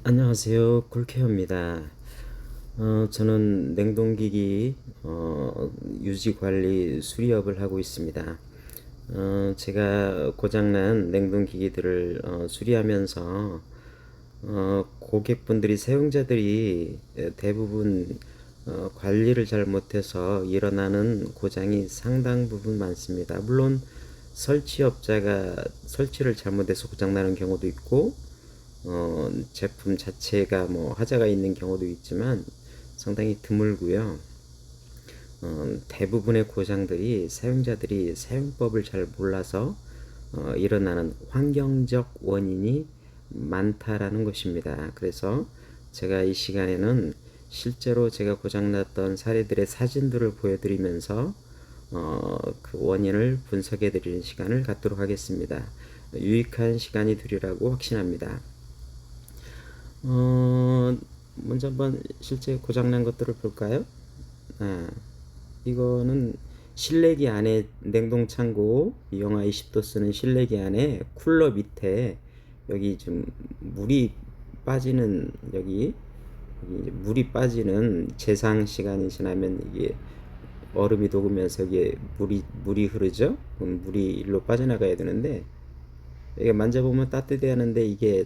안녕하세요. 굴케어입니다. 저는 냉동기기 유지관리 수리업을 하고 있습니다. 제가 고장난 냉동기기들을 수리하면서 고객분들이 사용자들이 대부분 관리를 잘 못해서 일어나는 고장이 상당 부분 많습니다. 물론 설치업자가 설치를 잘못해서 고장나는 경우도 있고 제품 자체가 뭐 하자가 있는 경우도 있지만 상당히 드물고요. 대부분의 고장들이 사용자들이 사용법을 잘 몰라서 일어나는 환경적 원인이 많다라는 것입니다. 그래서 제가 이 시간에는 실제로 제가 고장났던 사례들의 사진들을 보여드리면서 그 원인을 분석해 드리는 시간을 갖도록 하겠습니다. 유익한 시간이 되리라고 확신합니다. 먼저 한번 실제 고장난 것들을 볼까요? 아, 이거는 실내기 안에 냉동창고 영하 20도 쓰는 실내기 안에 쿨러 밑에 여기 좀 물이 빠지는 여기 물이 빠지는 제상 시간이 지나면 이게 얼음이 녹으면서 이게 물이 흐르죠. 그럼 물이 일로 빠져나가야 되는데 이게 만져보면 따뜻해하는데 이게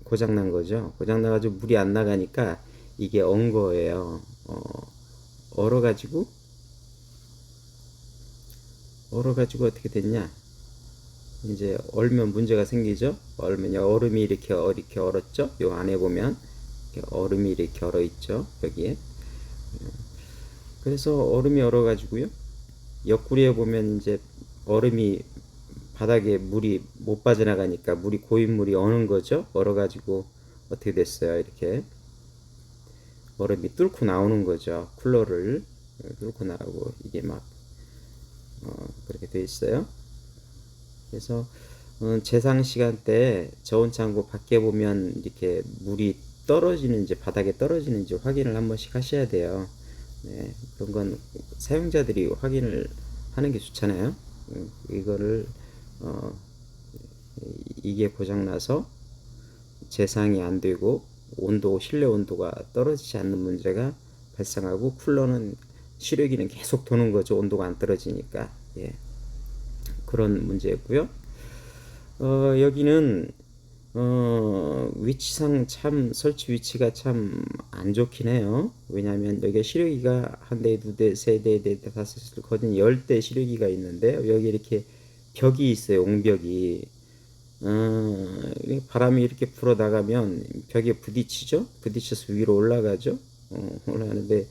고장난 거죠. 고장나가지고 물이 안 나가니까 이게 언 거예요. 얼어가지고 어떻게 됐냐? 이제 얼면 문제가 생기죠. 얼면 얼음이 이렇게 얼었죠. 요 안에 보면 이렇게 얼음이 이렇게 얼어 있죠. 여기에. 그래서 얼음이 얼어가지고요. 옆구리에 보면 이제 얼음이 바닥에 물이 못 빠져나가니까 물이 고인 물이 어는 거죠. 얼어가지고 어떻게 됐어요? 이렇게 얼음이 뚫고 나오는 거죠. 쿨러를 뚫고 나오고 이게 막 그렇게 돼 있어요. 그래서 제상 시간대 저온 창고 밖에 보면 이렇게 물이 떨어지는지 바닥에 떨어지는지 확인을 한 번씩 하셔야 돼요. 네, 그런 건 사용자들이 확인을 하는 게 좋잖아요. 이거를 어, 이게 고장 나서 재상이 안 되고 실내 온도가 떨어지지 않는 문제가 발생하고 쿨러는 시료기는 계속 도는 거죠. 온도가 안 떨어지니까. 예. 그런 문제고요. 여기는 위치상 참 설치 위치가 참 안 좋긴 해요. 왜냐하면 여기가 시료기가 한 대, 두 대, 세 대, 네 대, 다섯 대, 거진 10대 시료기가 있는데 여기 이렇게 벽이 있어요. 옹벽이. 바람이 이렇게 불어 나가면 벽에 부딪히죠. 부딪혀서 위로 올라가죠. 올라가는데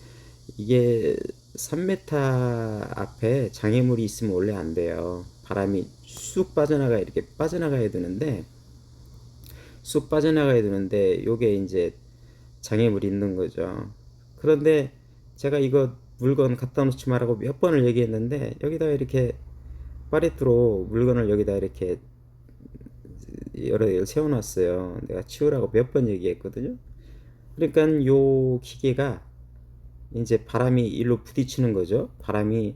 이게 3m 앞에 장애물이 있으면 원래 안 돼요. 바람이 쑥 이렇게 빠져나가야 되는데 쑥 빠져나가야 되는데 요게 이제 장애물이 있는 거죠. 그런데 제가 이거 물건 갖다 놓지 말라고 몇 번을 얘기했는데 여기다 이렇게 파레트로 물건을 여기다 이렇게 여러 개 세워놨어요. 내가 치우라고 몇 번 얘기했거든요. 그러니까 요 기계가 이제 바람이 일로 부딪히는 거죠. 바람이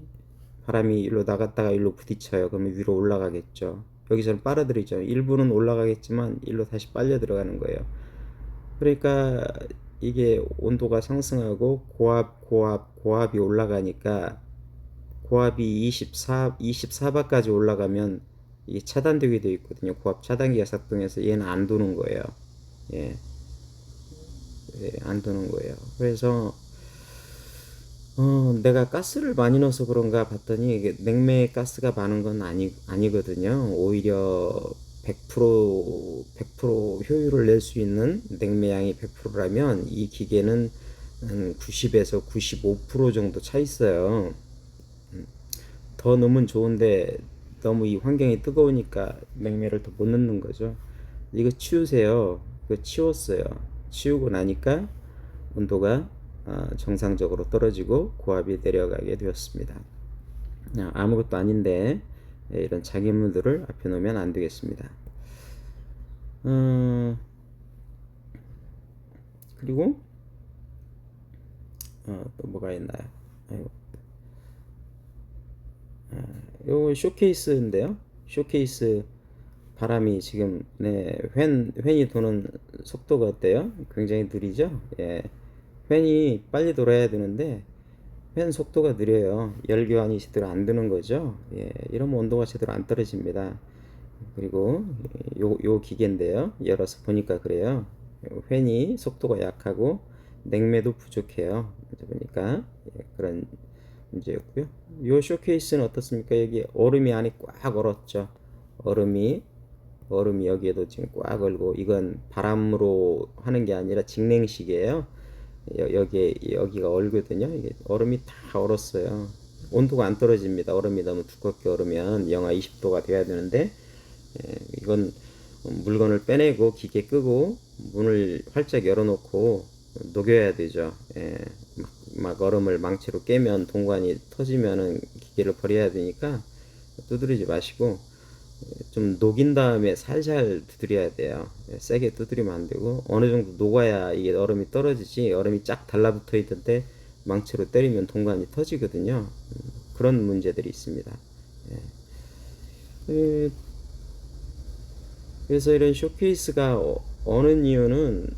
일로 나갔다가 일로 부딪혀요. 그러면 위로 올라가겠죠. 여기서는 빨아들이죠. 일부는 올라가겠지만 일로 다시 빨려 들어가는 거예요. 그러니까 이게 온도가 상승하고 고압이 올라가니까 고압이 24바까지 올라가면 이게 차단되게 되어 있거든요. 고압 차단기가 작동해서 얘는 안 도는 거예요. 예, 안 도는 거예요. 그래서 내가 가스를 많이 넣어서 그런가 봤더니 이게 냉매에 가스가 많은 건 아니거든요. 오히려 100% 효율을 낼 수 있는 냉매양이 100%라면 이 기계는 한 90에서 95% 정도 차 있어요. 더 넣으면 좋은데 너무 이 환경이 뜨거우니까 냉매를 더 못 넣는 거죠. 이거 치우세요. 이거 치웠어요. 치우고 나니까 온도가 정상적으로 떨어지고 고압이 내려가게 되었습니다. 아무것도 아닌데 이런 장애물들을 앞에 놓으면 안 되겠습니다. 그리고 또 뭐가 있나요? 아이고. 요 쇼케이스인데요. 쇼케이스 바람이 지금 네, 팬이 도는 속도가 어때요? 굉장히 느리죠? 예. 팬이 빨리 돌아야 되는데 팬 속도가 느려요. 열 교환이 제대로 안 되는 거죠. 예. 이러면 온도가 제대로 안 떨어집니다. 그리고 요 기계인데요. 열어서 보니까 그래요. 팬이 속도가 약하고 냉매도 부족해요. 그래서 보니까 예, 그런 문제였고요. 요 쇼케이스는 어떻습니까? 여기 얼음이 안에 꽉 얼었죠. 얼음이 여기에도 지금 꽉 얼고, 이건 바람으로 하는 게 아니라 직냉식이에요. 여기가 얼거든요. 이게 얼음이 다 얼었어요. 온도가 안 떨어집니다. 얼음이 너무 두껍게 얼으면 영하 20도가 돼야 되는데, 이건 물건을 빼내고 기계 끄고 문을 활짝 열어놓고 녹여야 되죠. 막 얼음을 망치로 깨면 동관이 터지면은 기계를 버려야 되니까 두드리지 마시고 좀 녹인 다음에 살살 두드려야 돼요. 세게 두드리면 안 되고, 어느 정도 녹아야 이게 얼음이 떨어지지, 얼음이 쫙 달라붙어 있던데 망치로 때리면 동관이 터지거든요. 그런 문제들이 있습니다. 에, 그래서 이런 쇼케이스가 어는 이유는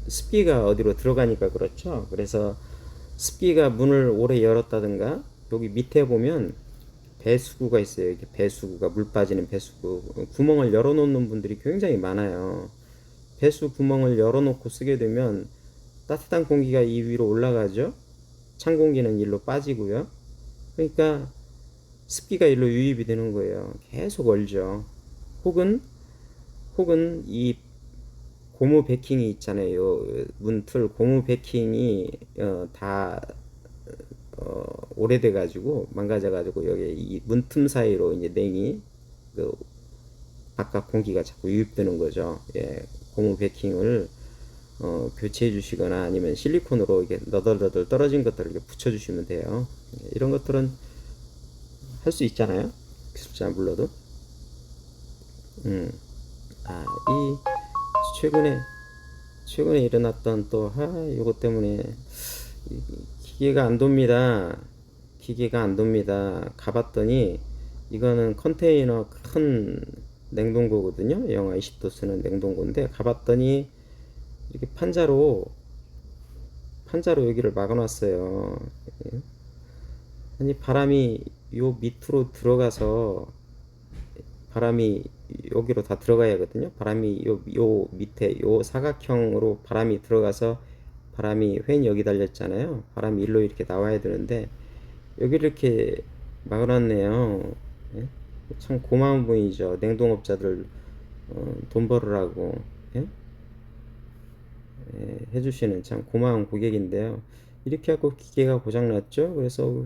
습기가 어디로 들어가니까 그렇죠. 그래서 습기가 문을 오래 열었다든가, 여기 밑에 보면 배수구가 있어요. 이렇게 배수구가, 물 빠지는 배수구 구멍을 열어놓는 분들이 굉장히 많아요. 배수 구멍을 열어놓고 쓰게 되면 따뜻한 공기가 이 위로 올라가죠. 찬 공기는 일로 빠지고요. 그러니까 습기가 일로 유입이 되는 거예요. 계속 얼죠. 혹은 이 고무 베킹이 있잖아요. 문틀 고무 베킹이 다 오래돼 가지고 망가져 가지고 여기 이 문틈 사이로 이제 냉이 그 바깥 공기가 자꾸 유입되는 거죠. 예, 고무 베킹을 교체해 주시거나 아니면 실리콘으로 이게 너덜너덜 떨어진 것들을 이렇게 붙여 주시면 돼요. 예, 이런 것들은 할 수 있잖아요. 기술자 안 불러도. 이 최근에 일어났던 또 요것 때문에 기계가 안 돕니다. 기계가 안 돕니다. 가봤더니 이거는 컨테이너 큰 냉동고거든요. 영하 20도 쓰는 냉동고인데, 가봤더니 이렇게 판자로 여기를 막아놨어요. 아니 바람이 요 밑으로 들어가서 바람이 여기로 다 들어가야 하거든요. 바람이 요 밑에 요 사각형으로 바람이 들어가서, 바람이 팬이 여기 달렸잖아요. 바람이 일로 이렇게 나와야 되는데 여기를 이렇게 막아놨네요. 예? 참 고마운 분이죠. 냉동업자들 돈 벌으라고 예? 해주시는 참 고마운 고객인데요. 이렇게 하고 기계가 고장났죠. 그래서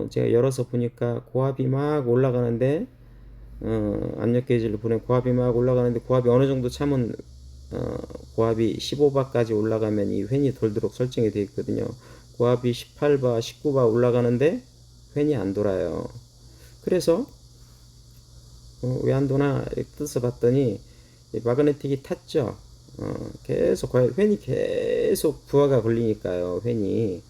제가 열어서 보니까 고압이 막 올라가는데, 압력 게이지를 보내 고압이 막 올라가는데, 고압이 어느 정도 차면 고압이 15바까지 올라가면 이 팬이 돌도록 설정이 되어 있거든요. 고압이 18바, 19바 올라가는데 팬이 안 돌아요. 그래서 왜 안 도나 뜯어 봤더니 마그네틱이 탔죠. 계속 팬이 계속 부하가 걸리니까요. 팬이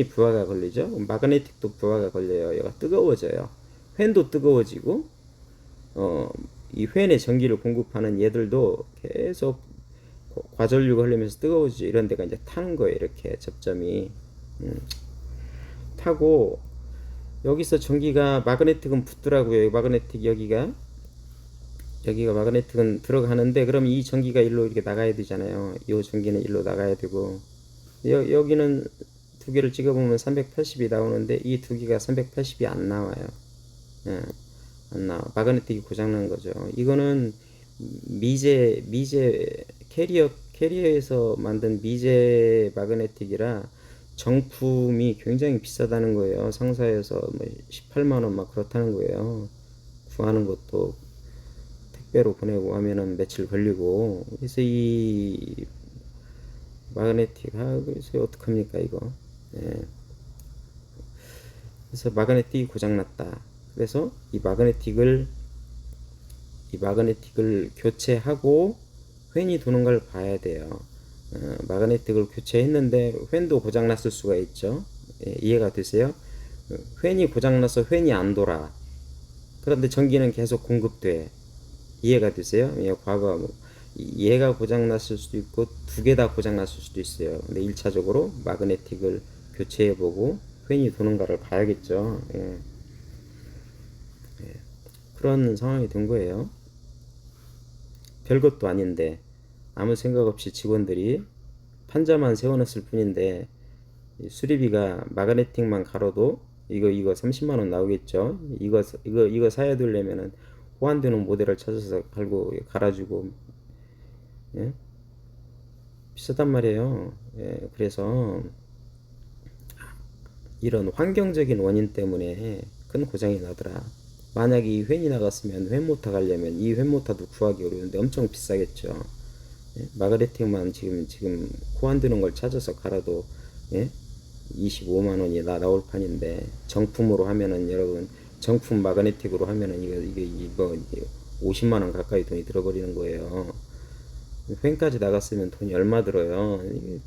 부하가 걸리죠. 마그네틱도 부하가 걸려요. 얘가 뜨거워져요. 팬도 뜨거워지고 이 팬에 전기를 공급하는 얘들도 계속 과전류가 흘리면서 뜨거워지죠. 이런 데가 이제 타는 거예요. 이렇게 접점이 타고, 여기서 전기가, 마그네틱은 붙더라고요. 마그네틱 여기가 마그네틱은 들어가는데, 그럼 이 전기가 일로 이렇게 나가야 되잖아요. 이 전기는 일로 나가야 되고, 여기는 두 개를 찍어보면 380이 나오는데 이 두 개가 380이 안 나와요. 예, 안 나와. 마그네틱이 고장난 거죠. 이거는 미제 캐리어에서 만든 미제 마그네틱이라 정품이 굉장히 비싸다는 거예요. 상사에서 뭐 18만 원 막 그렇다는 거예요. 구하는 것도 택배로 보내고 하면은 며칠 걸리고. 그래서 이 마그네틱, 그래서 어떡합니까 이거. 예. 그래서 마그네틱이 고장났다. 그래서 이 마그네틱을 교체하고 팬이 도는 걸 봐야 돼요. 마그네틱을 교체했는데 팬도 고장났을 수가 있죠. 예, 이해가 되세요? 팬이 고장나서 팬이 안 돌아. 그런데 전기는 계속 공급돼. 이해가 되세요? 예, 과거 얘가 고장 났을 수도 있고 두 개 다 고장 났을 수도 있어요. 근데 1차적으로 마그네틱을 교체해 보고 팬이 도는가를 봐야겠죠. 예. 그런 상황이 된 거예요. 별것도 아닌데 아무 생각 없이 직원들이 판자만 세워놨을 뿐인데 수리비가 마그네틱만 갈아도 이거 30만 원 나오겠죠. 이거 사야 되려면은 호환되는 모델을 찾아서 갈아주고, 예? 비싸단 말이에요. 예, 그래서 이런 환경적인 원인 때문에 큰 고장이 나더라. 만약에 이 팬이 나갔으면 팬 모터 가려면 이 팬 모터도 구하기 어려운데 엄청 비싸겠죠. 예? 마그네틱만 지금 호환되는 걸 찾아서 갈아도, 예? 25만 원이 나올 판인데 정품으로 하면은 여러분 정품 마그네틱으로 하면은 이거 50만 원 가까이 돈이 들어버리는 거예요. 팬까지 나갔으면 돈이 얼마 들어요. 이게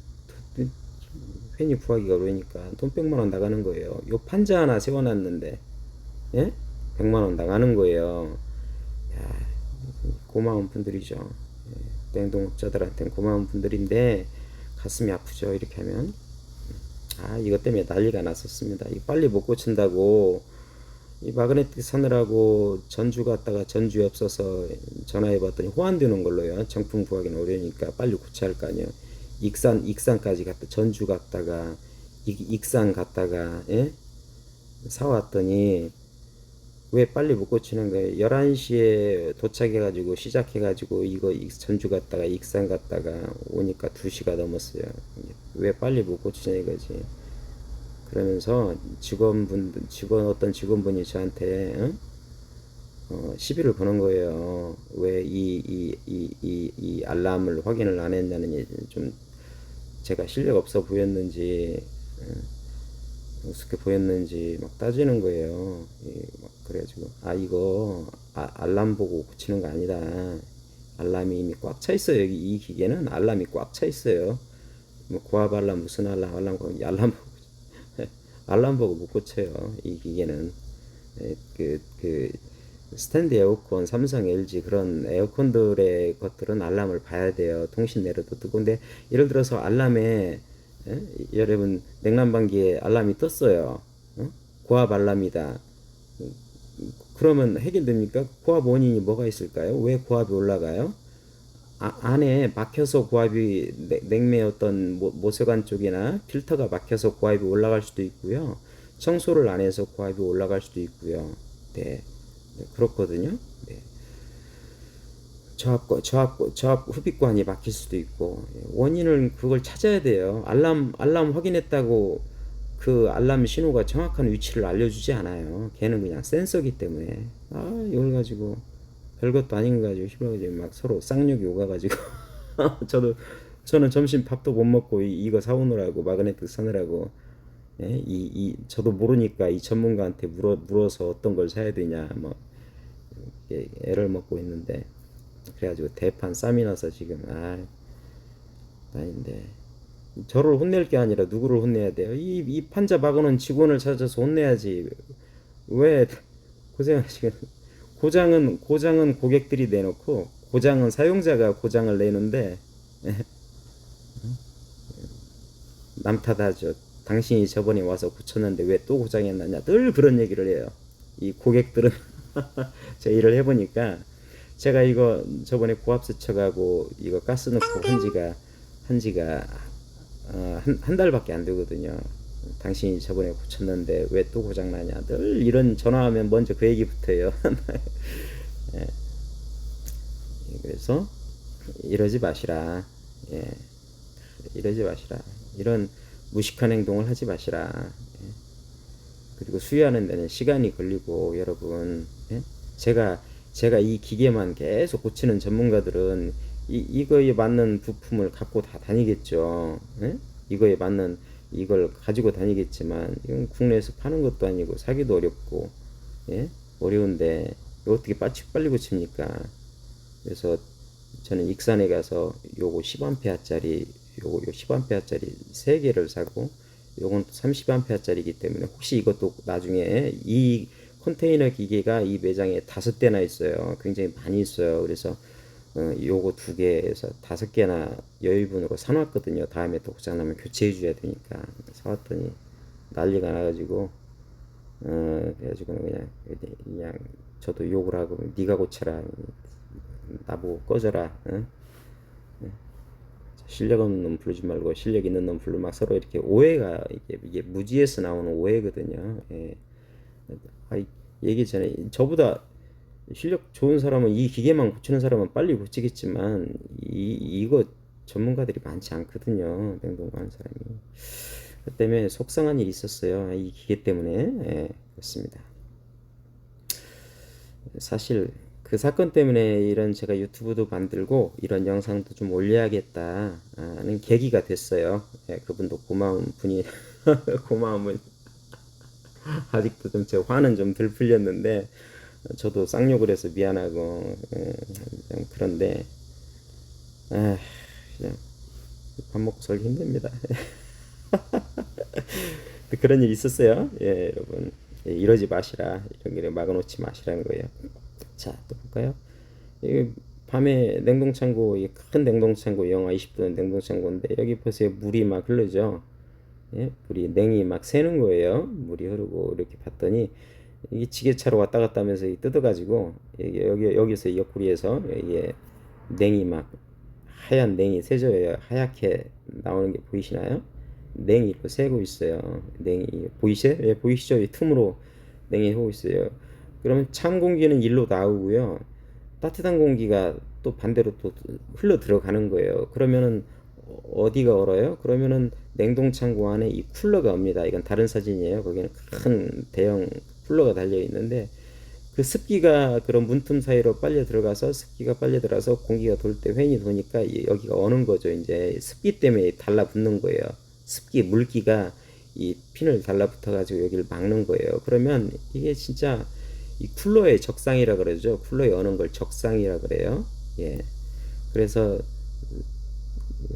팬이 구하기가 어려우니까 돈 100만 원 나가는 거예요. 요 판자 하나 세워놨는데, 예? 100만 원 나가는 거예요. 야, 고마운 분들이죠. 예, 냉동업자들한테는 고마운 분들인데 가슴이 아프죠. 이렇게 하면. 이것 때문에 난리가 났었습니다. 이 빨리 못 고친다고 이 마그네틱 사느라고 전주 갔다가 전주에 없어서 전화해 봤더니 호환되는 걸로요. 정품 구하기는 어려우니까 빨리 고쳐야 할 거 아니에요. 익산까지 갔다 전주 갔다가 익산 갔다가, 예? 사왔더니 왜 빨리 못 고치는 거예요? 11시에 도착해가지고 시작해가지고 이거 전주 갔다가 익산 갔다가 오니까 2시가 넘었어요. 왜 빨리 못 고치냐 이거지. 그러면서 어떤 직원분이 저한테 시비를 거는 거예요. 왜 이 알람을 확인을 안 했냐는, 좀 제가 실력 없어 보였는지 우습게 보였는지 막 따지는 거예요. 막 그래가지고 이거 알람 보고 고치는 거 아니다. 알람이 이미 꽉 차 있어요. 이 기계는 알람이 꽉 차 있어요. 뭐 고압 알람 무슨 알람 보고 못 고쳐요. 이 기계는 그 스탠드 에어컨, 삼성, LG 그런 에어컨들의 것들은 알람을 봐야 돼요. 통신 내로도 뜨고. 근데 예를 들어서 알람에, 예? 여러분 냉난방기에 알람이 떴어요. 고압 알람이다. 그러면 해결됩니까? 고압 원인이 뭐가 있을까요? 왜 고압이 올라가요? 안에 막혀서 고압이 냉매 어떤 모세관 쪽이나 필터가 막혀서 고압이 올라갈 수도 있고요. 청소를 안 해서 고압이 올라갈 수도 있고요. 네, 그렇거든요. 네. 저압 흡입관이 막힐 수도 있고, 원인을 그걸 찾아야 돼요. 알람 확인했다고 그 알람 신호가 정확한 위치를 알려주지 않아요. 걔는 그냥 센서기 때문에. 이걸 가지고 별것도 아닌 거 가지고 힘들어가지고 막 서로 쌍욕이 오가가지고 저는 점심 밥도 못 먹고 이거 사오느라고 마그네틱 사느라고, 예? 저도 모르니까 이 전문가한테 물어서 어떤 걸 사야 되냐 뭐 애를 먹고 있는데, 그래가지고 대판 쌈이 나서 지금 아닌데 저를 혼낼 게 아니라 누구를 혼내야 돼요? 이 판자 박아놓은 직원을 찾아서 혼내야지. 왜 고생하시겠? 고장은 고객들이 내놓고 고장은 사용자가 고장을 내는데 남 탓하죠. 당신이 저번에 와서 고쳤는데 왜 또 고장이 났냐? 늘 그런 얘기를 해요. 이 고객들은 제가 일을 해보니까 제가 이거 저번에 고압 세척하고 이거 가스 넣고 한 지가 한 달밖에 안 되거든요. 당신이 저번에 고쳤는데 왜 또 고장 나냐? 늘 이런 전화하면 먼저 그 얘기부터예요. 예. 그래서 이러지 마시라. 예. 이러지 마시라. 이런 무식한 행동을 하지 마시라. 예. 그리고 수리하는 데는 시간이 걸리고 여러분, 예? 제가 이 기계만 계속 고치는 전문가들은 이거에 맞는 부품을 갖고 다 다니겠죠. 예? 이거에 맞는 이걸 가지고 다니겠지만 이건 국내에서 파는 것도 아니고 사기도 어렵고, 예? 어려운데 어떻게 빨리 고칩니까? 그래서 저는 익산에 가서 요거 10A짜리 요거 10A짜리 3개를 사고, 요건 또 30A짜리이기 때문에 혹시 이것도 나중에 이 컨테이너 기계가 이 매장에 5대나 있어요. 굉장히 많이 있어요. 그래서 요거 2개에서 5개나 여유분으로 사놨거든요. 다음에 또 고장나면 교체해 줘야 되니까. 사왔더니 난리가 나가지고 그래가지고는 그냥 저도 욕을 하고 네가 고쳐라, 나보고 꺼져라, 실력 없는 놈 부르지 말고 실력 있는 놈 부르, 막 서로 이렇게 오해가, 이게 무지에서 나오는 오해거든요. 예. 아, 얘기 전에 저보다 실력 좋은 사람은, 이 기계만 고치는 사람은 빨리 고치겠지만 이거 전문가들이 많지 않거든요. 냉동하는 사람이. 그 때문에 속상한 일이 있었어요. 이 기계 때문에. 예, 그렇습니다. 사실 그 사건 때문에 이런 제가 유튜브도 만들고 이런 영상도 좀 올려야겠다는 계기가 됐어요. 예, 그분도 고마운 분이 고마움은 아직도 좀 제 화는 좀 덜 풀렸는데, 저도 쌍욕을 해서 미안하고, 그런데 그냥 밥 먹고 살기 힘듭니다. 그런 일이 있었어요. 예, 여러분. 예, 이러지 마시라. 이런 일에 막아놓지 마시라는 거예요. 자, 또 볼까요? 이 밤에 냉동창고, 큰 냉동창고, 영하 20도 냉동창고인데, 여기 보세요. 물이 막 흐르죠. 예? 물이, 냉이 막 새는 거예요. 물이 흐르고, 이렇게 봤더니 이게 지게차로 왔다 갔다 하면서 뜯어가지고, 여기서 옆구리에서 이게 냉이 막, 하얀 냉이 새져요. 하얗게 나오는 게 보이시나요? 냉이 이렇게 새고 있어요. 냉이 보이세요? 예, 보이시죠? 이 틈으로 냉이 새고 있어요. 그러면 찬 공기는 일로 나오고요. 따뜻한 공기가 또 반대로 또 흘러 들어가는 거예요. 그러면은 어디가 얼어요? 그러면은 냉동창고 안에 이 쿨러가 옵니다. 이건 다른 사진이에요. 거기는 큰 대형 쿨러가 달려 있는데, 그 습기가 그런 문틈 사이로 빨려 들어가서, 습기가 빨려 들어가서 공기가 돌 때 팬이 도니까 여기가 어는 거죠. 이제 습기 때문에 달라붙는 거예요. 습기, 물기가 이 핀을 달라붙어 가지고 여기를 막는 거예요. 그러면 이게 진짜 이 쿨러의 적상이라 그러죠. 쿨러에 어는 걸 적상이라 그래요. 예. 그래서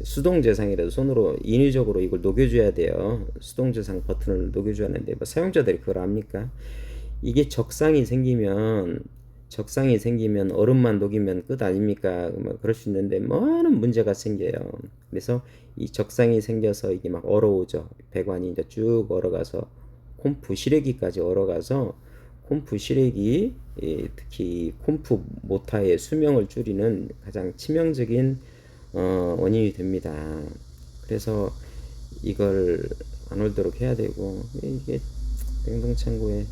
수동재상이라도 손으로 인위적으로 이걸 녹여줘야 돼요. 수동재상 버튼을 녹여줘야 하는데, 뭐 사용자들이 그걸 압니까? 이게 적상이 생기면 얼음만 녹이면 끝 아닙니까? 뭐 그럴 수 있는데 많은 문제가 생겨요. 그래서 이 적상이 생겨서 이게 막 얼어오죠. 배관이 이제 쭉 얼어가서 콤프 실외기까지 얼어가서, 콤프 실외기, 특히 콤프 모터의 수명을 줄이는 가장 치명적인 원인이 됩니다. 그래서 이걸 안 올도록 해야 되고, 이게 냉동창고에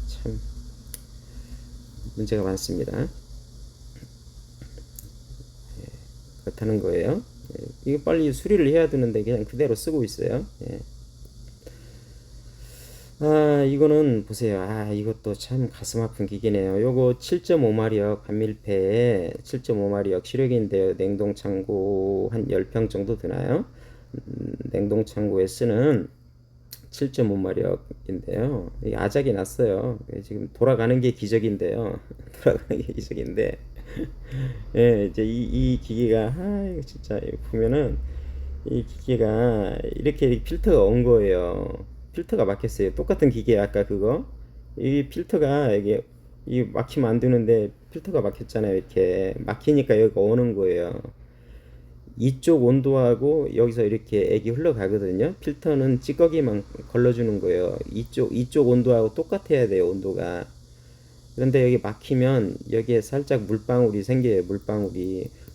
참 문제가 많습니다. 그렇다는 거예요. 이거 빨리 수리를 해야 되는데 그냥 그대로 쓰고 있어요. 예. 이거는 보세요. 이것도 참 가슴 아픈 기계네요. 요거 7.5마력 반밀폐에 7.5마력 시력인데요. 냉동창고 한 10평 정도 되나요? 냉동창고에 쓰는 7.5마력인데요. 아작이 났어요. 지금 돌아가는 게 기적인데요. 돌아가는 게 기적인데, 예, 이제 이 기계가, 이거 진짜 보면은 이 기계가 이렇게 필터가 온 거예요. 필터가 막혔어요. 똑같은 기계 아까 그거, 이 필터가 이게 이 막히면 안 되는데 필터가 막혔잖아요. 이렇게 막히니까 여기가 오는 거예요. 이쪽 온도하고 여기서 이렇게 액이 흘러가거든요. 필터는 찌꺼기만 걸러주는 거예요. 이쪽 온도하고 똑같아야 돼요, 온도가. 그런데 여기 막히면 여기에 살짝 물방울이 생겨요.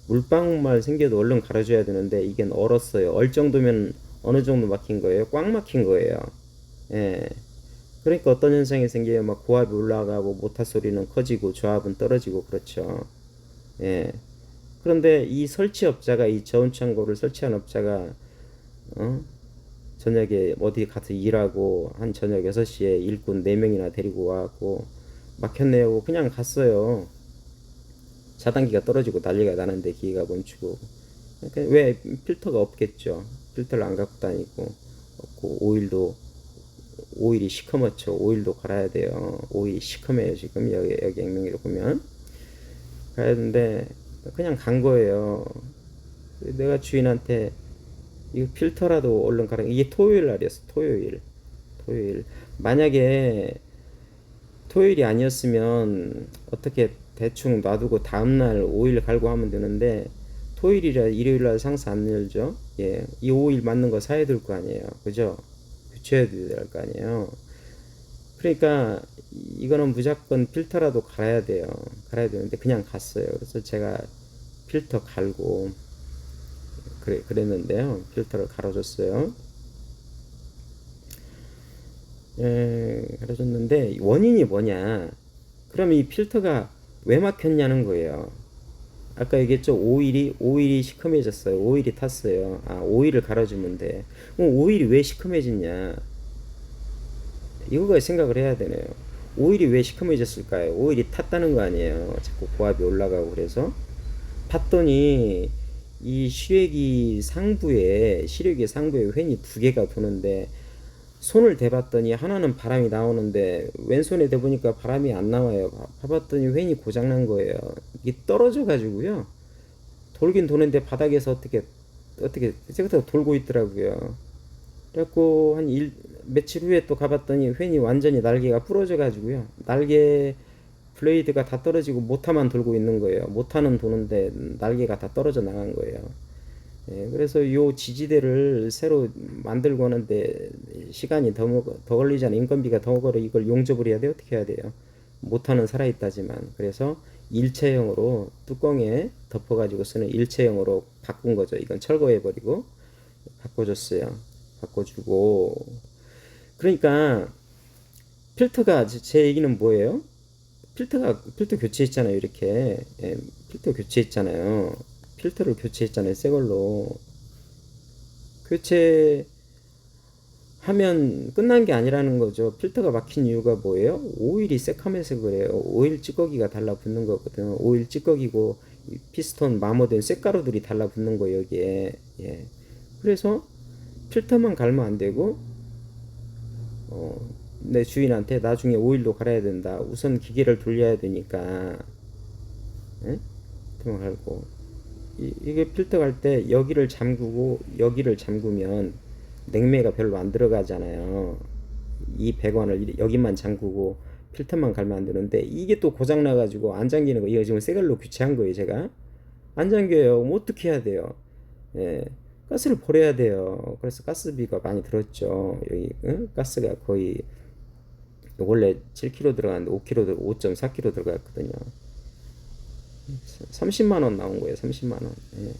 물방울만 생겨도 얼른 갈아줘야 되는데 이게 얼었어요. 얼 정도면 어느 정도 막힌 거예요? 꽉 막힌 거예요. 예. 그러니까 어떤 현상이 생겨요? 막 고압이 올라가고 모터 소리는 커지고 저압은 떨어지고 그렇죠. 예. 그런데 이 설치업자가, 이 저온창고를 설치한 업자가 저녁에 어디 가서 일하고 한 저녁 6시에 일꾼 4명이나 데리고 와갖고 막혔네요. 그냥 갔어요. 차단기가 떨어지고 난리가 나는데 기계가 멈추고. 그러니까 왜? 필터가 없겠죠. 필터를 안 갖고 다니고 없고, 오일이 시커멓죠. 오일도 갈아야 돼요. 오일이 시커매요. 지금 여기 액면기를 보면 가야 되는데 그냥 간 거예요. 내가 주인한테 이거 필터라도 얼른 갈아. 이게 토요일 날이었어. 토요일. 만약에 토요일이 아니었으면 어떻게 대충 놔두고 다음날 오일 갈고 하면 되는데 토요일이라 일요일날 상사 안 열죠. 예, 이 오일 맞는 거 사야 될 거 아니에요. 그죠? 교체해야 될 거 아니에요. 그러니까 이거는 무조건 필터라도 갈아야 돼요. 갈아야 되는데 그냥 갔어요. 그래서 제가 필터 갈고 그랬는데요. 필터를 갈아줬어요. 갈아줬는데 원인이 뭐냐? 그러면 이 필터가 왜 막혔냐는 거예요. 아까 얘기했죠. 오일이 시커매졌어요. 오일이 탔어요. 아, 오일을 갈아주면 돼. 그럼 오일이 왜 시커매졌냐? 이거가 생각을 해야 되네요. 오일이 왜 시커매졌을까요? 오일이 탔다는 거 아니에요. 자꾸 고압이 올라가고 그래서 봤더니 이 시래기 상부에 팬이 두 개가 도는데 손을 대봤더니 하나는 바람이 나오는데 왼손에 대보니까 바람이 안 나와요. 봐봤더니 팬이 고장난 거예요. 이게 떨어져 가지고요. 돌긴 도는데 바닥에서 어떻게 계속 돌고 있더라고요. 그래갖고 며칠 후에 또 가봤더니 팬이 완전히 날개가 부러져 가지고요. 날개 블레이드가 다 떨어지고 모터만 돌고 있는 거예요. 모터는 도는데 날개가 다 떨어져 나간 거예요. 예, 그래서 요 지지대를 새로 만들고 하는데 시간이 더 걸리잖아요. 인건비가 더 걸려. 이걸 용접을 해야 돼. 어떻게 해야 돼요? 모터는 살아있다지만. 그래서 일체형으로 뚜껑에 덮어가지고 쓰는 일체형으로 바꾼 거죠. 이건 철거해버리고 바꿔줬어요. 바꿔주고. 그러니까 필터가 제 얘기는 뭐예요? 필터 교체했잖아요. 이렇게. 예, 필터 교체했잖아요. 필터를 교체했잖아요. 새 걸로. 교체하면 끝난 게 아니라는 거죠. 필터가 막힌 이유가 뭐예요? 오일이 새카매서 그래요. 오일 찌꺼기가 달라붙는 거거든요. 오일 찌꺼기고 피스톤 마모된 쇳가루들이 달라붙는 거예요. 여기에. 예. 그래서 필터만 갈면 안 되고 내 주인한테 나중에 오일도 갈아야 된다. 우선 기계를 돌려야 되니까. 예? 필터만 갈고 이게 필터 갈 때 여기를 잠그고 여기를 잠그면 냉매가 별로 안 들어가잖아요. 이 배관을 여기만 잠그고 필터만 갈면 안 되는데 이게 또 고장 나가지고 안 잠기는 거. 이거 지금 새 걸로 교체한 거예요. 제가 안 잠겨요. 뭐 어떻게 해야 돼요? 예, 가스를 버려야 돼요. 그래서 가스비가 많이 들었죠. 여기 가스가 거의 원래 7kg 들어갔는데 5.4kg 들어갔거든요. 30만 원 나온 거예요. 30만 원. 예.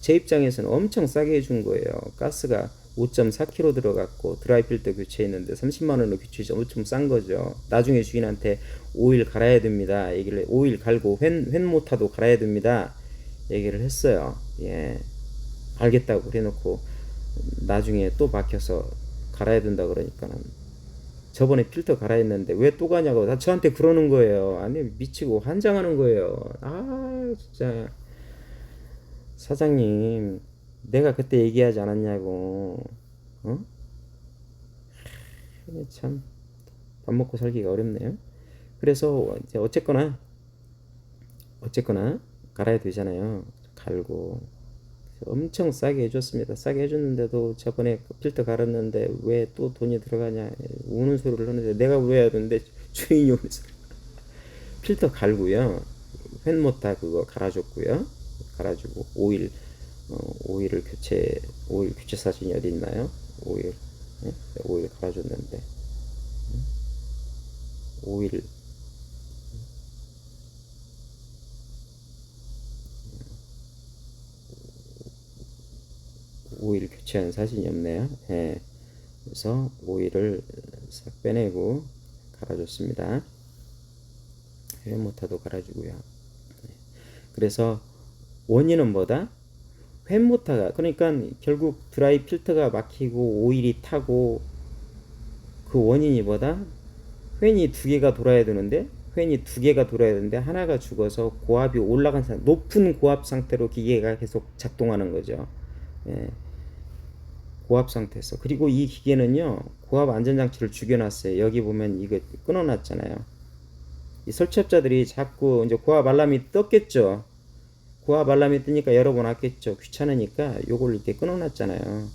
제 입장에서는 엄청 싸게 해준 거예요. 가스가 5.4kg 들어갔고 드라이 필터 교체했는데 30만 원으로 교체해서 엄청 싼 거죠. 나중에 주인한테 오일 갈아야 됩니다. 얘기를 오일 갈고 횡 모터도 갈아야 됩니다. 얘기를 했어요. 예. 알겠다고 그래놓고 나중에 또 막혀서 갈아야 된다 그러니까는 저번에 필터 갈아했는데 왜 또 가냐고 다 저한테 그러는 거예요. 아니 미치고 환장하는 거예요. 아 진짜 사장님 내가 그때 얘기하지 않았냐고. 어? 참 밥 먹고 살기가 어렵네요. 그래서 이제 어쨌거나 갈아야 되잖아요. 갈고 엄청 싸게 해줬습니다. 싸게 해줬는데도 저번에 그 필터 갈았는데 왜 또 돈이 들어가냐 우는 소리를 하는데 내가 울어야 되는데 주인이 우는 소리. 필터 갈고요. 팬모터 그거 갈아줬고요. 갈아주고 오일 교체 사진이 어디 있나요? 오일 예? 오일 갈아줬는데 오일 오일 교체한 사진이 없네요. 예. 그래서 오일을 싹 빼내고 갈아줬습니다. 팬모터도 갈아주고요. 그래서 원인은 뭐다? 팬모터가 그러니까 결국 드라이 필터가 막히고 오일이 타고 그 원인이 뭐다? 팬이 두 개가 돌아야 되는데 하나가 죽어서 고압이 올라간 상태, 높은 고압 상태로 기계가 계속 작동하는 거죠. 예. 고압 상태에서. 그리고 이 기계는요 고압 안전장치를 죽여놨어요. 여기 보면 이거 끊어놨잖아요. 이 설치업자들이 자꾸 이제 고압 알람이 떴겠죠. 고압 알람이 뜨니까 여러 번 왔겠죠. 귀찮으니까 요걸 이렇게 끊어놨잖아요.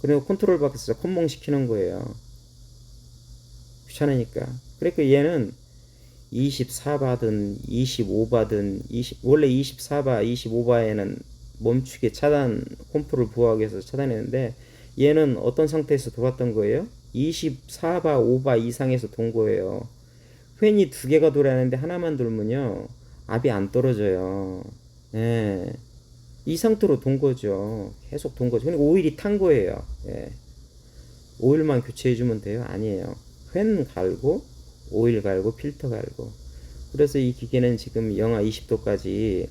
그리고 컨트롤 박스에서 컴몽 시키는 거예요. 귀찮으니까. 그러니까 얘는 24바든 25바든 원래 24바 25바에는 멈추게 차단 콤프를 부하기 위해서 차단했는데 얘는 어떤 상태에서 돌았던 거예요? 24바 5바 이상에서 돈 거예요. 횡이 두 개가 돌아야하는데 하나만 돌면요 압이 안 떨어져요. 예. 이 상태로 돈 거죠. 계속 돈 거죠. 그러니까 오일이 탄 거예요. 예. 오일만 교체해주면 돼요? 아니에요. 팬 갈고 오일 갈고 필터 갈고. 그래서 이 기계는 지금 영하 20도까지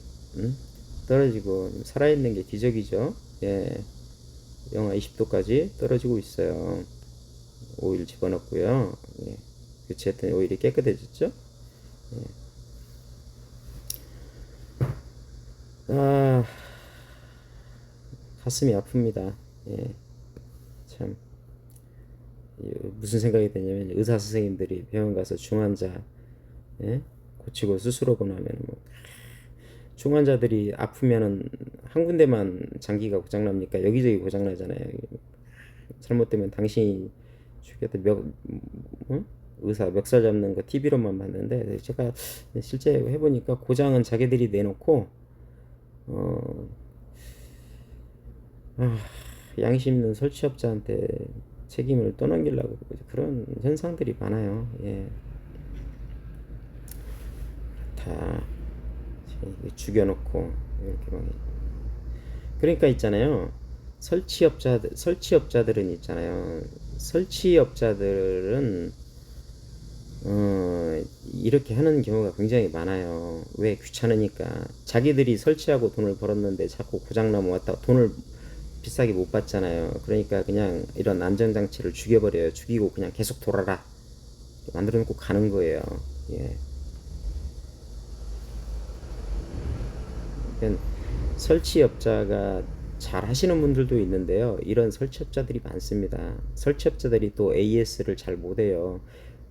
떨어지고 살아있는 게 기적이죠. 예. 영하 20도까지 떨어지고 있어요. 오일 집어넣고요. 예. 교체했더니 오일이 깨끗해졌죠. 예. 아, 가슴이 아픕니다. 예. 참. 무슨 생각이 드냐면 의사 선생님들이 병원 가서 중환자 예? 고치고 수술하고 나면 뭐 중환자들이 아프면은 한 군데만 장기가 고장납니까? 여기저기 고장나잖아요. 잘못되면 당신이 죽였다 의사 멱살 잡는 거 TV로만 봤는데 제가 실제 해보니까 고장은 자기들이 내놓고 아, 양심 있는 설치업자한테 책임을 떠넘기려고 그런 현상들이 많아요. 예. 다 죽여놓고 이렇게 막 그러니까 있잖아요. 설치업자들은 있잖아요. 설치업자들은 이렇게 하는 경우가 굉장히 많아요. 왜? 귀찮으니까. 자기들이 설치하고 돈을 벌었는데 자꾸 고장나면 왔다 돈을 비싸게 못 받잖아요. 그러니까 그냥 이런 안전장치를 죽여버려요. 죽이고 그냥 계속 돌아라 만들어 놓고 가는 거예요. 예. 그러니까 설치업자가 잘 하시는 분들도 있는데요. 이런 설치업자들이 많습니다. 설치업자들이 또 AS를 잘 못해요.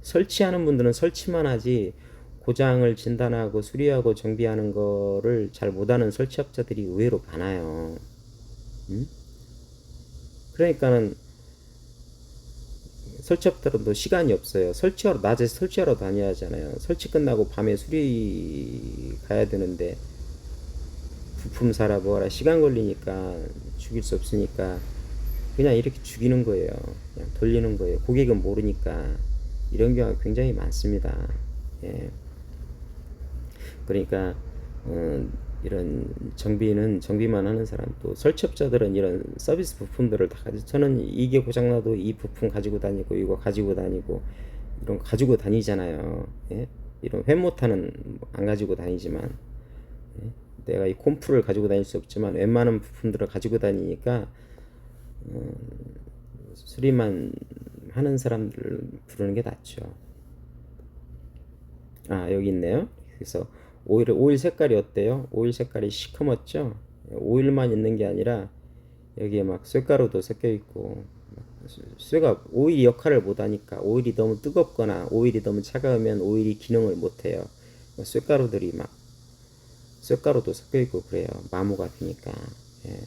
설치하는 분들은 설치만 하지 고장을 진단하고 수리하고 정비하는 거를 잘 못하는 설치업자들이 의외로 많아요. 그러니까는 설치업자들도 시간이 없어요. 설치하러 낮에 설치하러 다녀야 하잖아요. 설치 끝나고 밤에 수리 가야 되는데 부품 사라 뭐라 시간 걸리니까 죽일 수 없으니까 그냥 이렇게 죽이는 거예요. 그냥 돌리는 거예요. 고객은 모르니까 이런 경우가 굉장히 많습니다. 예. 그러니까 이런 정비는 정비만 하는 사람 또 설치업자들은 이런 서비스 부품들을 다 가지고 저는 이게 고장나도 이 부품 가지고 다니고 이거 가지고 다니고 이런 거 가지고 다니잖아요. 예? 이런 회 못하는 안 가지고 다니지만 예? 내가 이 콤프를 가지고 다닐 수 없지만 웬만한 부품들을 가지고 다니니까 수리만 하는 사람들 부르는 게 낫죠. 아 여기 있네요. 그래서 오일 색깔이 어때요? 오일 색깔이 시커멓죠? 오일만 있는 게 아니라 여기에 막 쇳가루도 섞여 있고 쇠가 오일이 역할을 못 하니까 오일이 너무 뜨겁거나 오일이 너무 차가우면 오일이 기능을 못 해요. 쇳가루들이 막 쇳가루도 섞여 있고 그래요. 마모가 되니까. 예.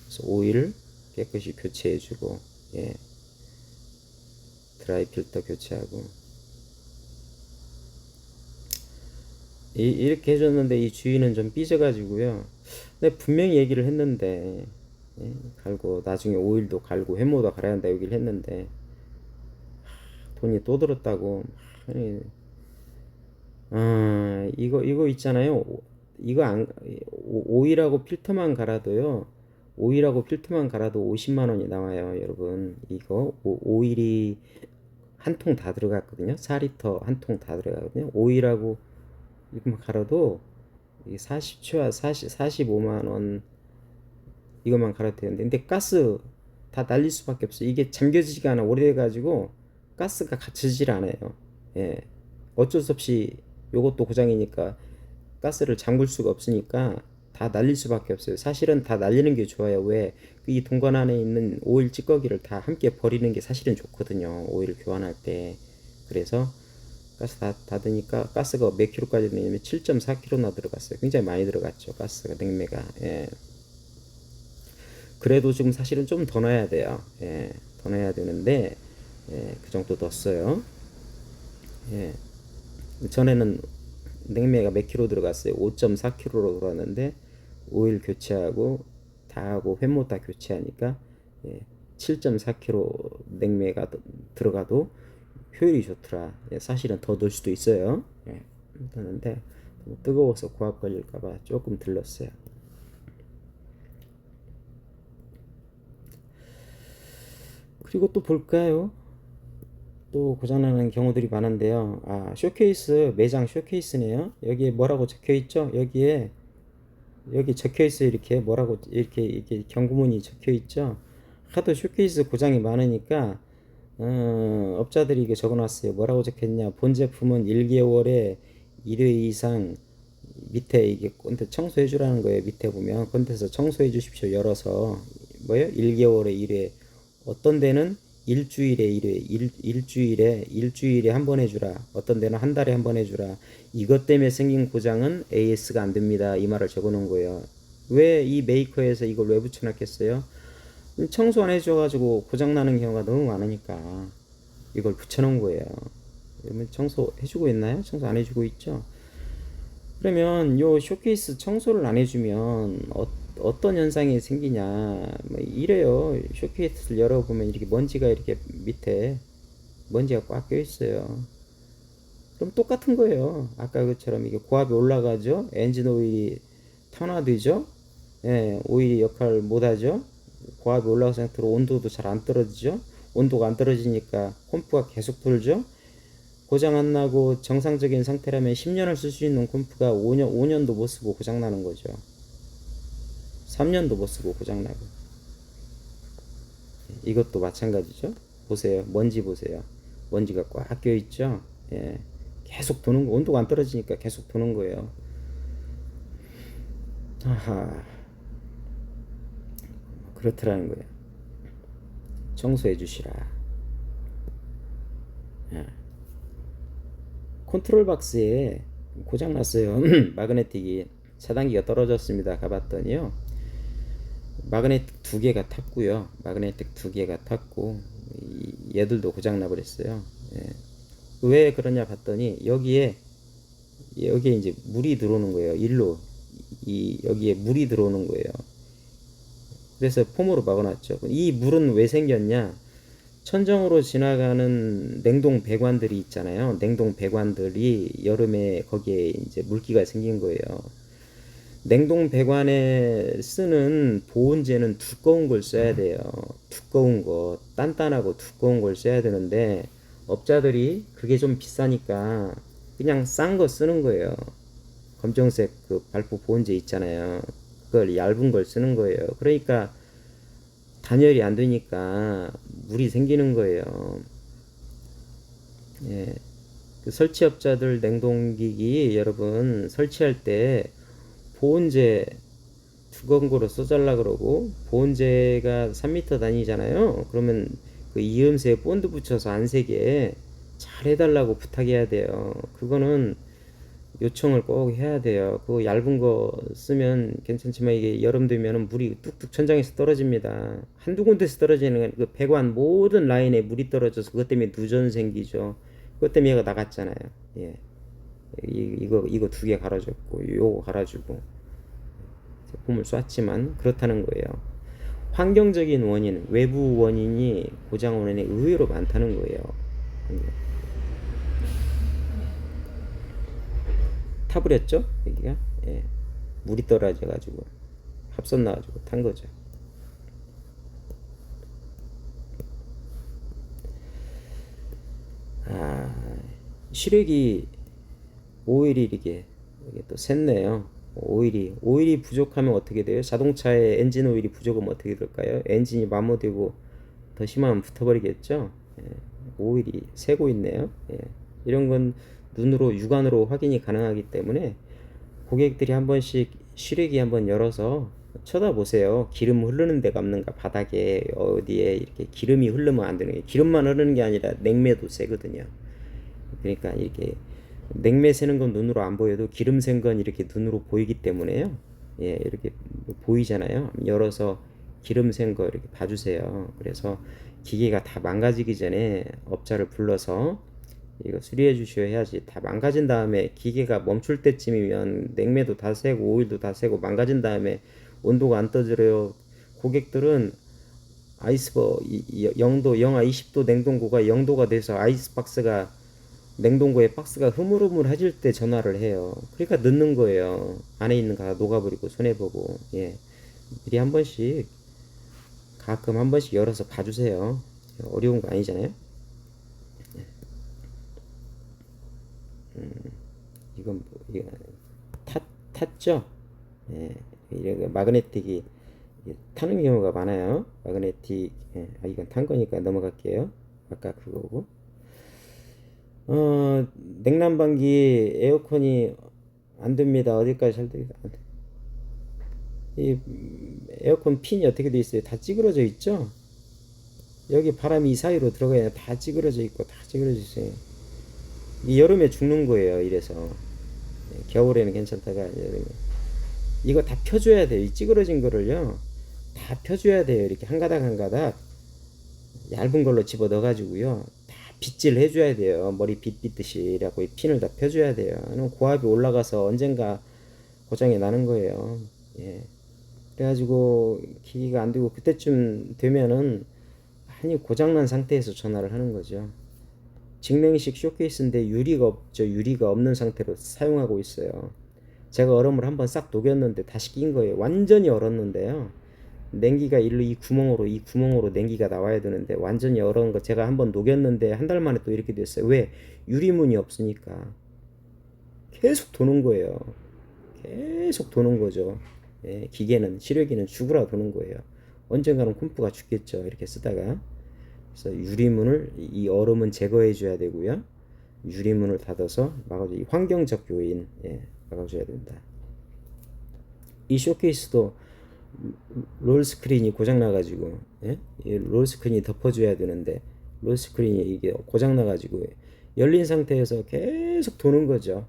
그래서 오일을 깨끗이 교체해 주고 예. 드라이 필터 교체하고 이렇게 해줬는데 이 주인은 좀 삐져가지고요. 근데 분명히 얘기를 했는데 예, 갈고 나중에 오일도 갈고 회모도 갈아야 한다 얘기를 했는데 돈이 또 들었다고. 아니, 이거 있잖아요. 이거 안 오일하고 필터만 갈아도요. 오일하고 필터만 갈아도 50만 원이 나와요, 여러분. 이거 오일이 한 통 다 들어갔거든요. 4리터 한 통 다 들어가거든요. 오일하고 이거만 갈아도 40초와 45만 원 이것만 갈아도 되는데 근데 가스 다 날릴 수밖에 없어요. 이게 잠겨지지가 않아. 오래돼가지고 가스가 갇히질 않아요. 예. 어쩔 수 없이 요것도 고장이니까 가스를 잠글 수가 없으니까 다 날릴 수밖에 없어요. 사실은 다 날리는 게 좋아요. 왜? 이 동관 안에 있는 오일 찌꺼기를 다 함께 버리는 게 사실은 좋거든요. 오일 교환할 때. 그래서 가스 다 닫으니까 가스가 몇 킬로까지 되냐면 7.4kg나 들어갔어요. 굉장히 많이 들어갔죠. 가스가 냉매가. 예. 그래도 지금 사실은 좀 더 넣어야 돼요. 예. 더 넣어야 되는데 예. 그 정도 넣었어요. 예. 전에는 냉매가 몇 킬로 들어갔어요. 5.4kg로 들어갔는데 오일 교체하고 다 하고 횟모 다 교체하니까 7.4kg 냉매가 들어가도 효율이 좋더라. 사실은 더 넣을 수도 있어요. 그런데 뜨거워서 고압 걸릴까봐 조금 들렀어요. 그리고 또 볼까요? 또 고장나는 경우들이 많은데요. 쇼케이스, 매장 쇼케이스네요. 여기에 뭐라고 적혀 있죠? 여기 적혀 있어요. 이렇게 뭐라고 이렇게 경고문이 적혀 있죠. 하도 쇼케이스 고장이 많으니까 업자들이 이게 적어놨어요. 뭐라고 적혔냐? 본 제품은 1개월에 1회 이상 밑에 이게 콘테 청소해 주라는 거예요. 밑에 보면 콘테서 청소해 주십시오. 열어서 뭐예요? 1개월에 1회. 어떤 데는 일주일에 1회, 일주일에 한 번 해주라. 어떤 데는 한 달에 한 번 해주라. 이것 때문에 생긴 고장은 AS가 안 됩니다. 이 말을 적어 놓은 거예요. 왜 이 메이커에서 이걸 왜 붙여놨겠어요? 청소 안 해줘가지고 고장나는 경우가 너무 많으니까 이걸 붙여놓은 거예요. 그러면 청소 해주고 있나요? 청소 안 해주고 있죠? 그러면 요 쇼케이스 청소를 안 해주면 어떤 현상이 생기냐? 뭐 이래요. 쇼케이스를 열어보면 이렇게 먼지가 이렇게 밑에 먼지가 꽉 껴 있어요. 그럼 똑같은 거예요. 아까 그처럼 이게 고압이 올라가죠. 엔진 오일이 탄화되죠. 오일이 역할을 못하죠. 고압이 올라간 상태로 온도도 잘 안 떨어지죠. 온도가 안 떨어지니까 펌프가 계속 돌죠. 고장 안 나고 정상적인 상태라면 10년을 쓸 수 있는 펌프가 5년도 못 쓰고 고장 나는 거죠. 3년도 못 쓰고 고장 나고. 이것도 마찬가지죠. 보세요. 먼지 보세요. 먼지가 꽉 껴 있죠. 계속 도는 거. 온도가 안 떨어지니까 계속 도는 거예요. 그렇더라는 거예요. 청소해 주시라. 컨트롤 박스에 고장 났어요. 마그네틱이 차단기가 떨어졌습니다. 가봤더니요. 마그네틱 두 개가 탔고요. 마그네틱 두 개가 탔고 얘들도 고장 나버렸어요. 왜 그러냐 봤더니 여기에 이제 물이 들어오는 거예요. 일로 여기에 물이 들어오는 거예요. 그래서 폼으로 막아놨죠. 이 물은 왜 생겼냐? 천정으로 지나가는 냉동 배관들이 있잖아요. 냉동 배관들이 여름에 거기에 이제 물기가 생긴 거예요. 냉동 배관에 쓰는 보온재는 두꺼운 걸 써야 돼요. 두꺼운 거, 단단하고 두꺼운 걸 써야 되는데 업자들이 그게 좀 비싸니까 그냥 싼 거 쓰는 거예요. 검정색 그 발포 보온재 있잖아요. 그걸 얇은 걸 쓰는 거예요. 그러니까 단열이 안 되니까 물이 생기는 거예요. 그 설치업자들 냉동기기 여러분 설치할 때 보온재 두꺼운 거로 써달라 그러고 보온재가 3m 다니잖아요. 그러면 그 이음새에 본드 붙여서 안 새게 잘 해달라고 부탁해야 돼요. 그거는 요청을 꼭 해야 돼요. 그 얇은 거 쓰면 괜찮지만 이게 여름 되면은 물이 뚝뚝 천장에서 떨어집니다. 한두 군데서 떨어지는 그 배관 모든 라인에 물이 떨어져서 그것 때문에 누전 생기죠. 그것 때문에 얘가 나갔잖아요. 이거 두 개 갈아줬고 요거 갈아주고 제품을 쐈지만 그렇다는 거예요. 환경적인 원인, 외부 원인이 고장 원인이 의외로 많다는 거예요. 타버렸죠? 여기가 물이 떨어져 가지고 합선 나가지고 탄 거죠. 시래기 오일이 이게 또 샜네요. 오일이 부족하면 어떻게 돼요? 자동차에 엔진 오일이 부족하면 어떻게 될까요? 엔진이 마모되고 더 심하면 붙어버리겠죠. 오일이 새고 있네요. 이런 건 눈으로 육안으로 확인이 가능하기 때문에 고객들이 한 번씩 시래기 한번 열어서 쳐다보세요. 기름 흐르는 데가 없는가, 바닥에 어디에 이렇게 기름이 흐르면 안 되는 거예요. 기름만 흐르는 게 아니라 냉매도 새거든요. 그러니까 이렇게 냉매 새는 건 눈으로 안 보여도 기름 샌 건 이렇게 눈으로 보이기 때문에요. 이렇게 보이잖아요. 열어서 기름 샌 거 이렇게 봐주세요. 그래서 기계가 다 망가지기 전에 업자를 불러서 이거 수리해 주셔야 해야지. 다 망가진 다음에 기계가 멈출 때쯤이면 냉매도 다 새고 오일도 다 새고 망가진 다음에 온도가 안 떠들어요. 고객들은 아이스버 0도 영하 20도 냉동고가 0도가 돼서 아이스박스가 냉동고에 박스가 흐물흐물해질 때 전화를 해요. 그러니까 늦는 거예요. 안에 있는 거 다 녹아버리고 손해보고. 예. 미리 한 번씩 가끔 한 번씩 열어서 봐주세요. 어려운 거 아니잖아요. 이건 이거 탔죠? 예. 이거 마그네틱이 타는 경우가 많아요. 마그네틱. 예. 이건 탄 거니까 넘어갈게요. 아까 그거고. 냉난방기 에어컨이 안 됩니다. 어디까지 잘 되겠다. 이 에어컨 핀이 어떻게 돼 있어요? 다 찌그러져 있죠? 여기 바람이 이 사이로 들어가야 다 찌그러져 있고 다 찌그러져 있어요. 이 여름에 죽는 거예요. 이래서 겨울에는 괜찮다가 여름에 이거 다 펴줘야 돼요. 이 찌그러진 거를요 다 펴줘야 돼요. 이렇게 한 가닥 한 가닥 얇은 걸로 집어 넣어 가지고요 다 빗질 해줘야 돼요. 머리 빗듯이 이라고 이 핀을 다 펴줘야 돼요. 아니면 고압이 올라가서 언젠가 고장이 나는 거예요. 예. 그래가지고 기기가 안 되고 그때쯤 되면은 한이 고장난 상태에서 전화를 하는 거죠. 직냉식 쇼케이스인데 유리가 없죠. 유리가 없는 상태로 사용하고 있어요. 제가 얼음을 한번 싹 녹였는데 다시 낀 거예요. 완전히 얼었는데요. 냉기가 일로 이 구멍으로 냉기가 나와야 되는데 완전히 얼은 거 제가 한번 녹였는데 한 달 만에 또 이렇게 됐어요. 왜? 유리문이 없으니까 계속 도는 거예요. 계속 도는 거죠. 예, 기계는 시료기는 죽으라 도는 거예요. 언젠가는 콤프가 죽겠죠. 이렇게 쓰다가 그래서 유리문을 이 얼음은 제거해 줘야 되고요. 유리문을 닫아서 막아줘. 이 환경적 요인 막아줘야 된다. 이 쇼케이스도 롤 스크린이 고장 나가지고 이 롤 스크린이 덮어줘야 되는데 롤 스크린이 이게 고장 나가지고 열린 상태에서 계속 도는 거죠.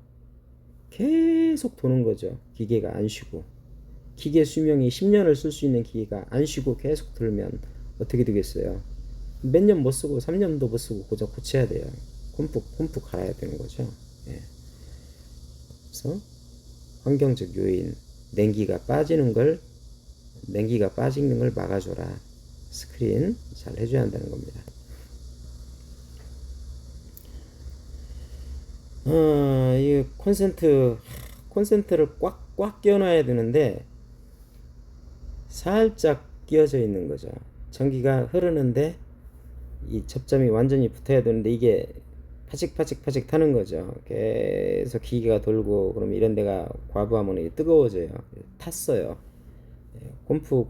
계속 도는 거죠. 기계가 안 쉬고 기계 수명이 10년을 쓸 수 있는 기계가 안 쉬고 계속 돌면 어떻게 되겠어요? 몇 년 못 쓰고 3년도 못 쓰고 고쳐야 돼요. 콤프 갈아야 되는 거죠. 예. 그래서 환경적 요인 냉기가 빠지는 걸 막아줘라. 스크린 잘 해줘야 한다는 겁니다. 이 콘센트를 꽉 끼워놔야 되는데 살짝 끼어져 있는 거죠. 전기가 흐르는데 이 접점이 완전히 붙어야 되는데 이게 파직파직 타는 거죠. 계속 기계가 돌고 그러면 이런 데가 과부하면 이게 뜨거워져요. 탔어요. 콤프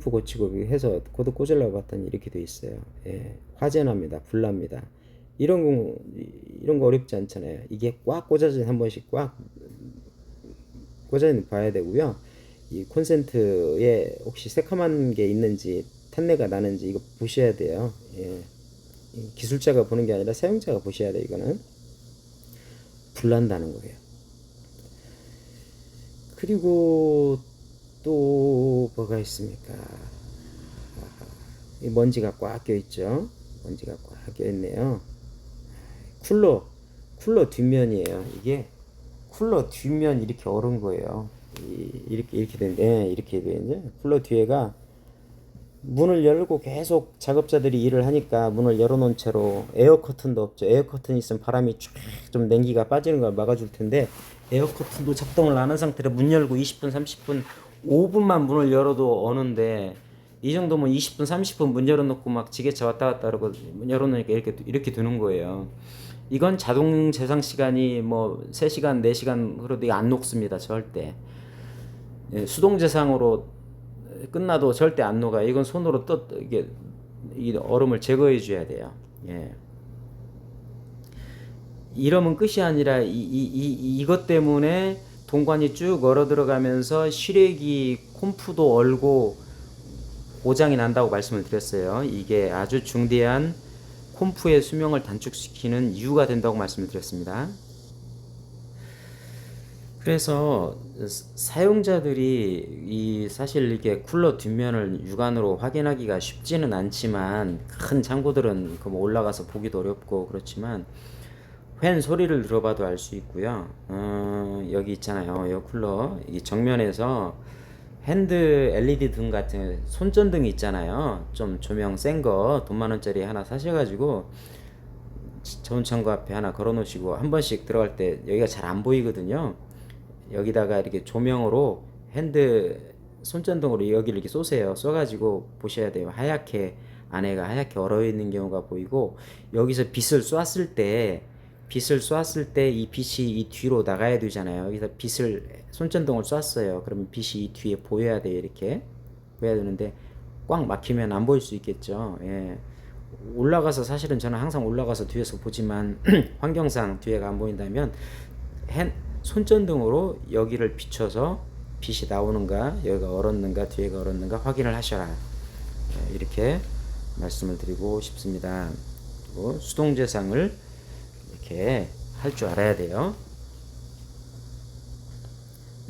고치고 해서 코드 꽂으려고 봤더니 이렇게 돼 있어요. 화재 납니다. 불 납니다. 이런 거 어렵지 않잖아요. 이게 꽉 꽂아져 한 번씩 꽉 꽂아 봐야 되고요. 이 콘센트에 혹시 새카만 게 있는지 탄내가 나는지 이거 보셔야 돼요. 기술자가 보는 게 아니라 사용자가 보셔야 돼요. 이거는 불 난다는 거예요. 그리고 또 뭐가 있습니까? 이 먼지가 꽉 껴있죠. 먼지가 꽉 껴있네요. 쿨러 뒷면이에요. 이게 쿨러 뒷면 이렇게 얼은 거예요. 이렇게 되는데 이렇게 되는데 쿨러 뒤에가 문을 열고 계속 작업자들이 일을 하니까 문을 열어놓은 채로 에어 커튼도 없죠. 에어 커튼 있으면 바람이 쫙 좀 냉기가 빠지는 걸 막아줄 텐데 에어 커튼도 작동을 안 한 상태로 문 열고 20분, 30분, 5분만 문을 열어도 어는데 이 정도면 20분, 30분 문 열어놓고 막 지게차 왔다 갔다 하고 문 열어놓으니까 이렇게 되는 거예요. 이건 자동 재상 시간이 뭐 3시간, 4시간 흐르도 안 녹습니다. 절대. 수동 재상으로 끝나도 절대 안 녹아요. 이건 손으로 이 얼음을 제거해 줘야 돼요. 이러면 끝이 아니라 이것 때문에 동관이 쭉 얼어 들어가면서 시래기 콤프도 얼고 고장이 난다고 말씀을 드렸어요. 이게 아주 중대한 콤프의 수명을 단축시키는 이유가 된다고 말씀을 드렸습니다. 그래서 사용자들이 사실 이게 쿨러 뒷면을 육안으로 확인하기가 쉽지는 않지만, 큰 창고들은 그 뭐 올라가서 보기도 어렵고 그렇지만 팬 소리를 들어봐도 알 수 있고요. 여기 있잖아요. 이 쿨러 이 정면에서 핸드 LED 등 같은 손전등 있잖아요. 좀 조명 센 거 돈 많은짜리 하나 사셔가지고 좋은 창고 앞에 하나 걸어 놓으시고, 한 번씩 들어갈 때 여기가 잘 안 보이거든요. 여기다가 이렇게 조명으로 핸드 손전등으로 여기를 이렇게 쏘세요. 쏘가지고 보셔야 돼요. 하얗게, 안에가 하얗게 얼어 있는 경우가 보이고, 여기서 빛을 쐈을 때 이 빛이 이 뒤로 나가야 되잖아요. 여기서 빛을 손전등을 쐈어요. 그러면 빛이 이 뒤에 보여야 돼요. 이렇게 보여야 되는데 꽉 막히면 안 보일 수 있겠죠. 예. 올라가서, 사실은 저는 항상 올라가서 뒤에서 보지만 환경상 뒤에가 안 보인다면 손전등으로 여기를 비춰서 빛이 나오는가, 여기가 얼었는가 뒤에가 얼었는가 확인을 하셔라. 이렇게 말씀을 드리고 싶습니다. 그리고 수동재상을 이렇게 할 줄 알아야 돼요.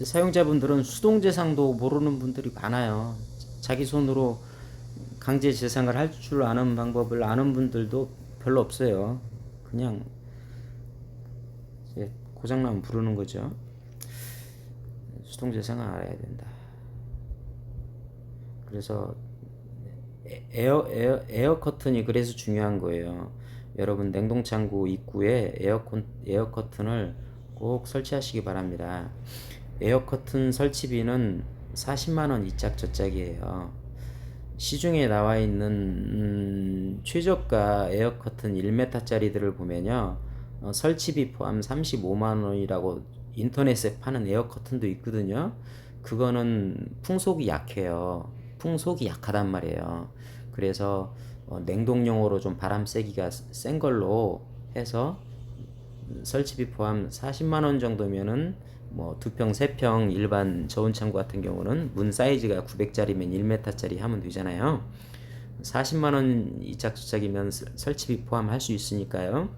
사용자분들은 수동재상도 모르는 분들이 많아요. 자기 손으로 강제 재상을 할 줄 아는 방법을 아는 분들도 별로 없어요. 그냥 이제 고장나면 부르는 거죠. 수동재상을 알아야 된다. 그래서 에어 커튼이 그래서 중요한 거예요. 여러분 냉동창고 입구에 에어 커튼을 꼭 설치하시기 바랍니다. 에어 커튼 설치비는 40만원 이짝 저짝이에요. 시중에 나와 있는 최저가 에어 커튼 1m짜리들을 보면요, 설치비 포함 35만원이라고 인터넷에 파는 에어 커튼도 있거든요. 그거는 풍속이 약해요. 풍속이 약하단 말이에요. 그래서 냉동용으로 좀 바람 세기가 센 걸로 해서 설치비 포함 40만원 정도면은 뭐 2평, 3평 일반 저온 창고 같은 경우는 문 사이즈가 900짜리면 1m짜리 하면 되잖아요. 40만원 이짝저짝이면 설치비 포함할 수 있으니까요.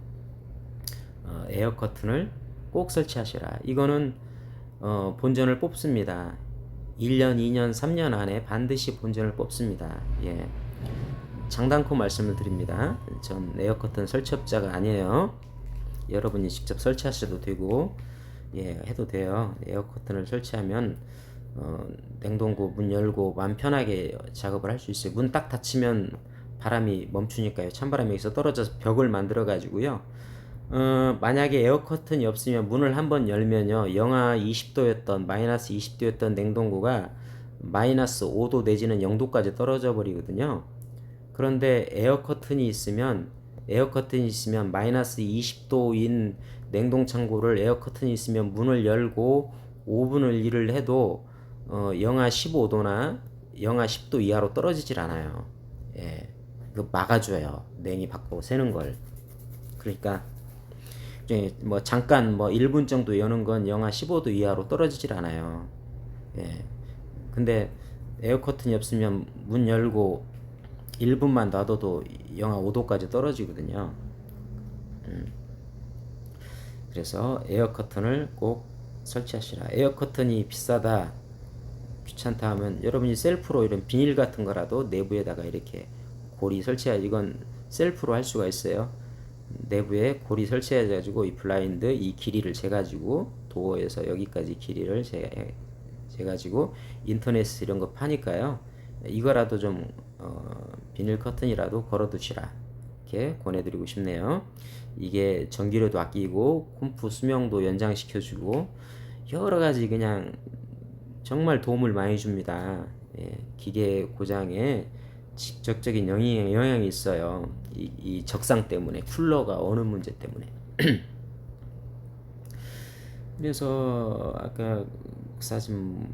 에어 커튼을 꼭 설치하시라. 이거는 본전을 뽑습니다. 1년, 2년, 3년 안에 반드시 본전을 뽑습니다. 예. 장단코 말씀을 드립니다. 전 에어 커튼 설치업자가 아니에요. 여러분이 직접 설치하셔도 되고, 예, 해도 돼요. 에어 커튼을 설치하면 냉동고 문 열고 마음 편하게 작업을 할 수 있어요. 문 딱 닫히면 바람이 멈추니까요. 찬바람이 여기서 떨어져서 벽을 만들어 가지고요. 만약에 에어 커튼이 없으면 문을 한번 열면요, 영하 20도였던 마이너스 20도였던 냉동고가 마이너스 5도 내지는 0도까지 떨어져 버리거든요. 그런데 에어 커튼이 있으면 마이너스 20도인 냉동 창고를 에어 커튼이 있으면 문을 열고 5분을 일을 해도 영하 15도나 영하 10도 이하로 떨어지질 않아요. 예, 그 막아줘요. 냉이 밖으로 새는 걸. 그러니까 뭐 잠깐 뭐 1분 정도 여는 건 영하 15도 이하로 떨어지질 않아요. 예. 근데 에어 커튼이 없으면 문 열고 1분만 놔둬도 영하 5도까지 떨어지거든요. 그래서 에어 커튼을 꼭 설치하시라. 에어 커튼이 비싸다, 귀찮다 하면 여러분이 셀프로 이런 비닐 같은 거라도 내부에다가 이렇게 고리 설치해, 이건 셀프로 할 수가 있어요. 내부에 고리 설치해 가지고 이 블라인드 이 길이를 재가지고 도어에서 여기까지 길이를 재가지고 인터넷 이런 거 파니까요. 이거라도 좀 비닐 커튼이라도 걸어 두시라, 이렇게 권해드리고 싶네요. 이게 전기료도 아끼고 콤프 수명도 연장시켜주고 여러가지 그냥 정말 도움을 많이 줍니다. 예, 기계 고장에 직접적인 영향이 있어요. 이 적상 때문에, 쿨러가 어느 문제 때문에. 그래서 아까 사진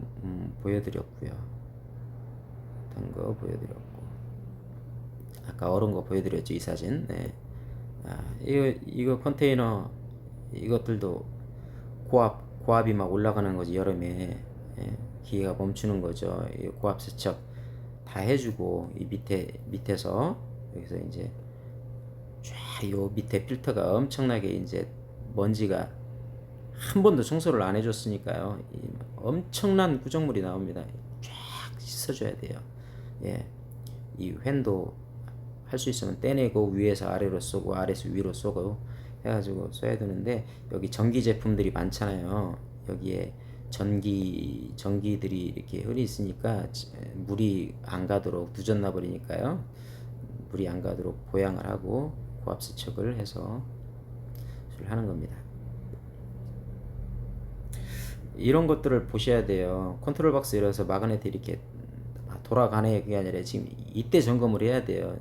보여드렸고요. 어떤 거 보여드렸고, 아까 얼은 거 보여드렸죠, 이 사진. 네. 이거 컨테이너, 이것들도 고압이 막 올라가는 거지, 여름에. 예, 기계가 멈추는 거죠. 이 고압 세척 다 해주고, 이 밑에서 여기서 이제 쫙 요 밑에 필터가 엄청나게 이제 먼지가 한 번도 청소를 안 해줬으니까요. 엄청난 구정물이 나옵니다. 쫙 씻어줘야 돼요. 예, 이 팬도 할 수 있으면 떼내고 위에서 아래로 쏘고 아래에서 위로 쏘고 해가지고 써야 되는데, 여기 전기 제품들이 많잖아요. 여기에 전기들이 이렇게 흐리 있으니까 물이 안 가도록 누졌나 버리니까요. 물이 안 가도록 보양을 하고 고압 세척을 해서 하는 겁니다. 이런 것들을 보셔야 돼요. 컨트롤 박스 열어서 마그네트 이렇게 돌아가네, 그게 아니라 지금 이때 점검을 해야 돼요.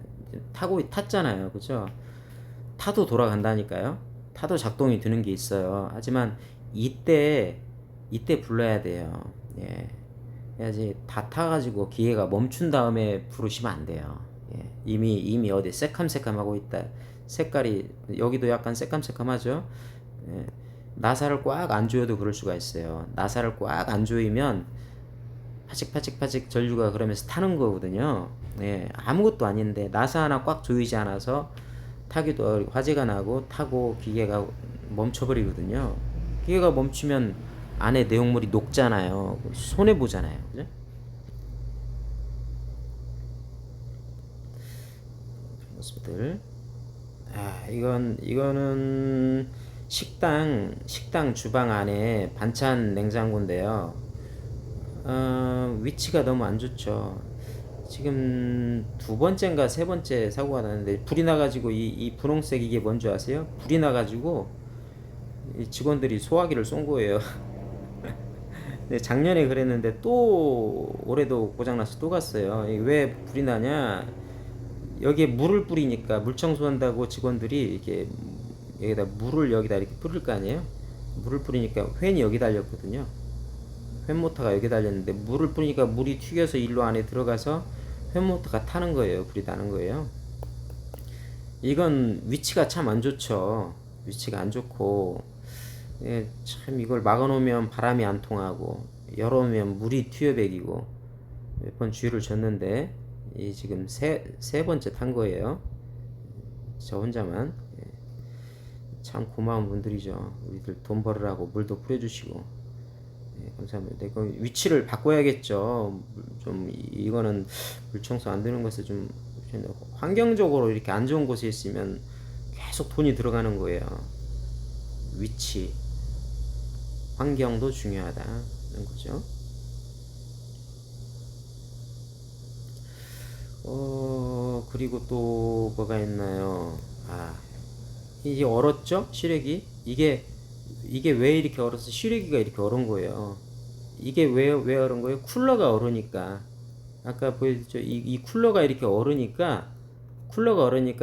탔잖아요, 그죠? 타도 돌아간다니까요. 타도 작동이 되는 게 있어요. 하지만 이때 불러야 돼요. 예. 해야지 다 타가지고 기계가 멈춘 다음에 부르시면 안 돼요. 예. 이미 어디 새캄새캄하고 있다. 색깔이 여기도 약간 새캄새캄하죠. 예. 나사를 꽉 안 조여도 그럴 수가 있어요. 나사를 꽉 안 조이면 파직파직 전류가 그러면서 타는 거거든요. 예, 아무것도 아닌데 나사 하나 꽉 조이지 않아서 타기도 화재가 나고 타고 기계가 멈춰버리거든요. 기계가 멈추면 안에 내용물이 녹잖아요. 손해 보잖아요. 그죠? 모습들. 이거는 식당 주방 안에 반찬 냉장고인데요. 위치가 너무 안 좋죠. 지금 두 번째인가 세 번째 사고가 났는데, 불이 나가지고 이 분홍색 이게 뭔지 아세요? 불이 나가지고 이 직원들이 소화기를 쏜 거예요. 근데 작년에 그랬는데 또 올해도 고장나서 또 갔어요. 왜 불이 나냐? 여기에 물을 뿌리니까, 물 청소한다고 직원들이 이렇게 여기다 이렇게 뿌릴 거 아니에요? 물을 뿌리니까 팬이 여기 달렸거든요. 팬 모터가 여기 달렸는데 물을 뿌리니까 물이 튀겨서 일로 안에 들어가서 팬 모터가 타는 거예요. 불이 나는 거예요. 이건 위치가 참 안 좋죠. 위치가 안 좋고, 예, 참 이걸 막아놓으면 바람이 안 통하고 열어놓으면 물이 튀어배기고, 몇 번 주의를 줬는데 이 지금 세 번째 탄 거예요. 저 혼자만. 예, 참 고마운 분들이죠. 우리들 돈 벌으라고 물도 뿌려주시고. 예, 감사합니다. 이거 위치를 바꿔야겠죠. 좀 이거는 물 청소 안 되는 것을 좀 환경적으로 이렇게 안 좋은 곳에 있으면 계속 돈이 들어가는 거예요. 위치, 환경도 중요하다는 거죠. 그리고 또 뭐가 있나요? 이게 얼었죠? 시래기? 이게 왜 이렇게 얼어서 시래기가 이렇게 얼은 거예요. 이게 왜 얼은 거예요? 쿨러가 얼으니까. 아까 보여줬죠? 이 쿨러가 얼으니까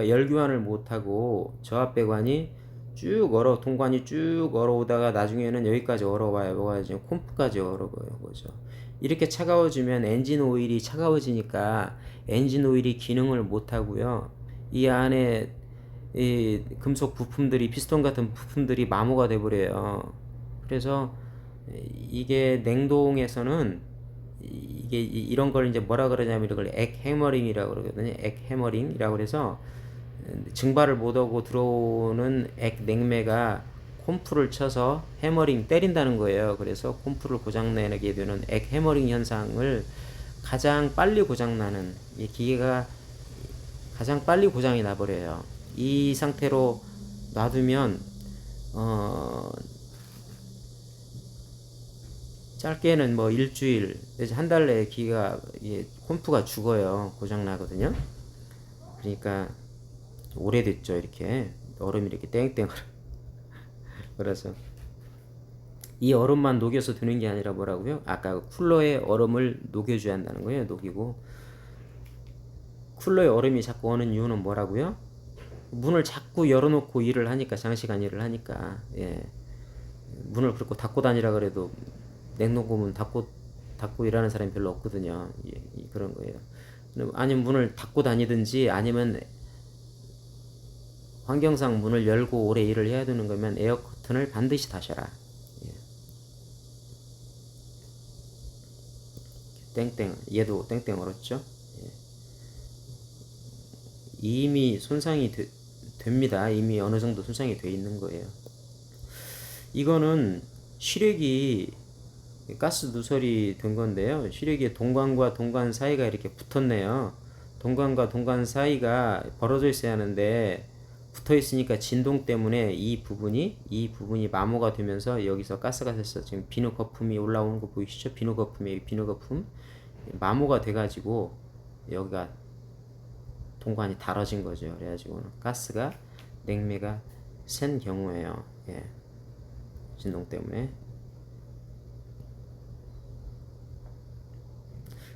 열교환을 못하고 저압배관이 쭉 동관이 쭉 얼어오다가 나중에는 여기까지 얼어와요. 뭐가 이제 콤프까지 얼어버려 거죠. 이렇게 차가워지면 엔진 오일이 차가워지니까 엔진 오일이 기능을 못하고요. 이 안에 이 금속 부품들이, 피스톤 같은 부품들이 마모가 돼버려요. 그래서 이게 냉동에서는 이게 이런 걸 이제 뭐라 그러냐면 이걸 액 해머링이라고 그러거든요. 액 해머링이라고 그래서 증발을 못하고 들어오는 액 냉매가 콤프를 쳐서 해머링 때린다는 거예요. 그래서 콤프를 고장내게 되는 액 해머링 현상을 가장 빨리 고장나는, 이 기계가 가장 빨리 고장이 나버려요. 이 상태로 놔두면 짧게는 뭐 일주일 내지 한 달 내에 기계가 콤프가 죽어요. 고장 나거든요. 그러니까 오래됐죠. 이렇게 얼음이 이렇게 땡땡 그래서 이 얼음만 녹여서 두는 게 아니라 뭐라고요? 아까 쿨러에 얼음을 녹여줘야 한다는 거예요. 녹이고, 쿨러에 얼음이 자꾸 오는 이유는 뭐라고요? 문을 자꾸 열어놓고 일을 하니까, 장시간 일을 하니까. 예. 문을 그렇고 닫고 다니라 그래도 냉동고 문 닫고 일하는 사람이 별로 없거든요. 예, 그런 거예요. 아니면 문을 닫고 다니든지, 아니면 환경상 문을 열고 오래 일을 해야 되는 거면 에어 커튼을 반드시 다셔라. 예. 땡땡, 얘도 땡땡 얼었죠. 예. 이미 손상이 됩니다. 이미 어느 정도 손상이 돼 있는 거예요. 이거는 시래기 가스 누설이 된 건데요. 시래기에 동관과 동관 사이가 이렇게 붙었네요. 동관과 동관 사이가 벌어져 있어야 하는데 붙어 있으니까 진동 때문에 이 부분이 마모가 되면서 여기서 가스가 됐어. 지금 비누 거품이 올라오는 거 보이시죠? 비누 거품이 비누 거품 마모가 돼가지고 여기가 동관이 달아진 거죠. 그래가지고는 가스가 냉매가 센 경우에요. 예, 진동 때문에.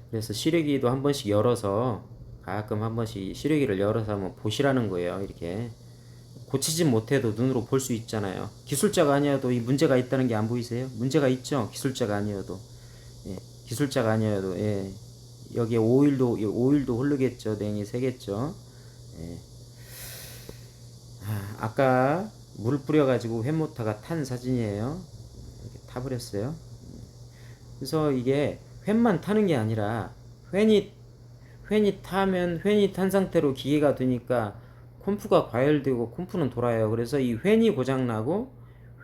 그래서 시래기도 한 번씩 열어서 가끔 한 번씩 시래기를 열어서 한번 보시라는 거예요. 이렇게 고치지 못해도 눈으로 볼 수 있잖아요. 기술자가 아니어도 이 문제가 있다는 게 안 보이세요? 문제가 있죠. 기술자가 아니어도. 예, 기술자가 아니어도 예, 여기에 오일도 흐르겠죠. 냉이 새겠죠. 예. 아까 물 뿌려가지고 횟모터가 탄 사진이에요. 이렇게 타버렸어요. 그래서 이게 횟만 타는 게 아니라 횟이 타면 횟이 탄 상태로 기계가 되니까 콤프가 과열되고 콤프는 돌아요. 그래서 이 횟이 고장나고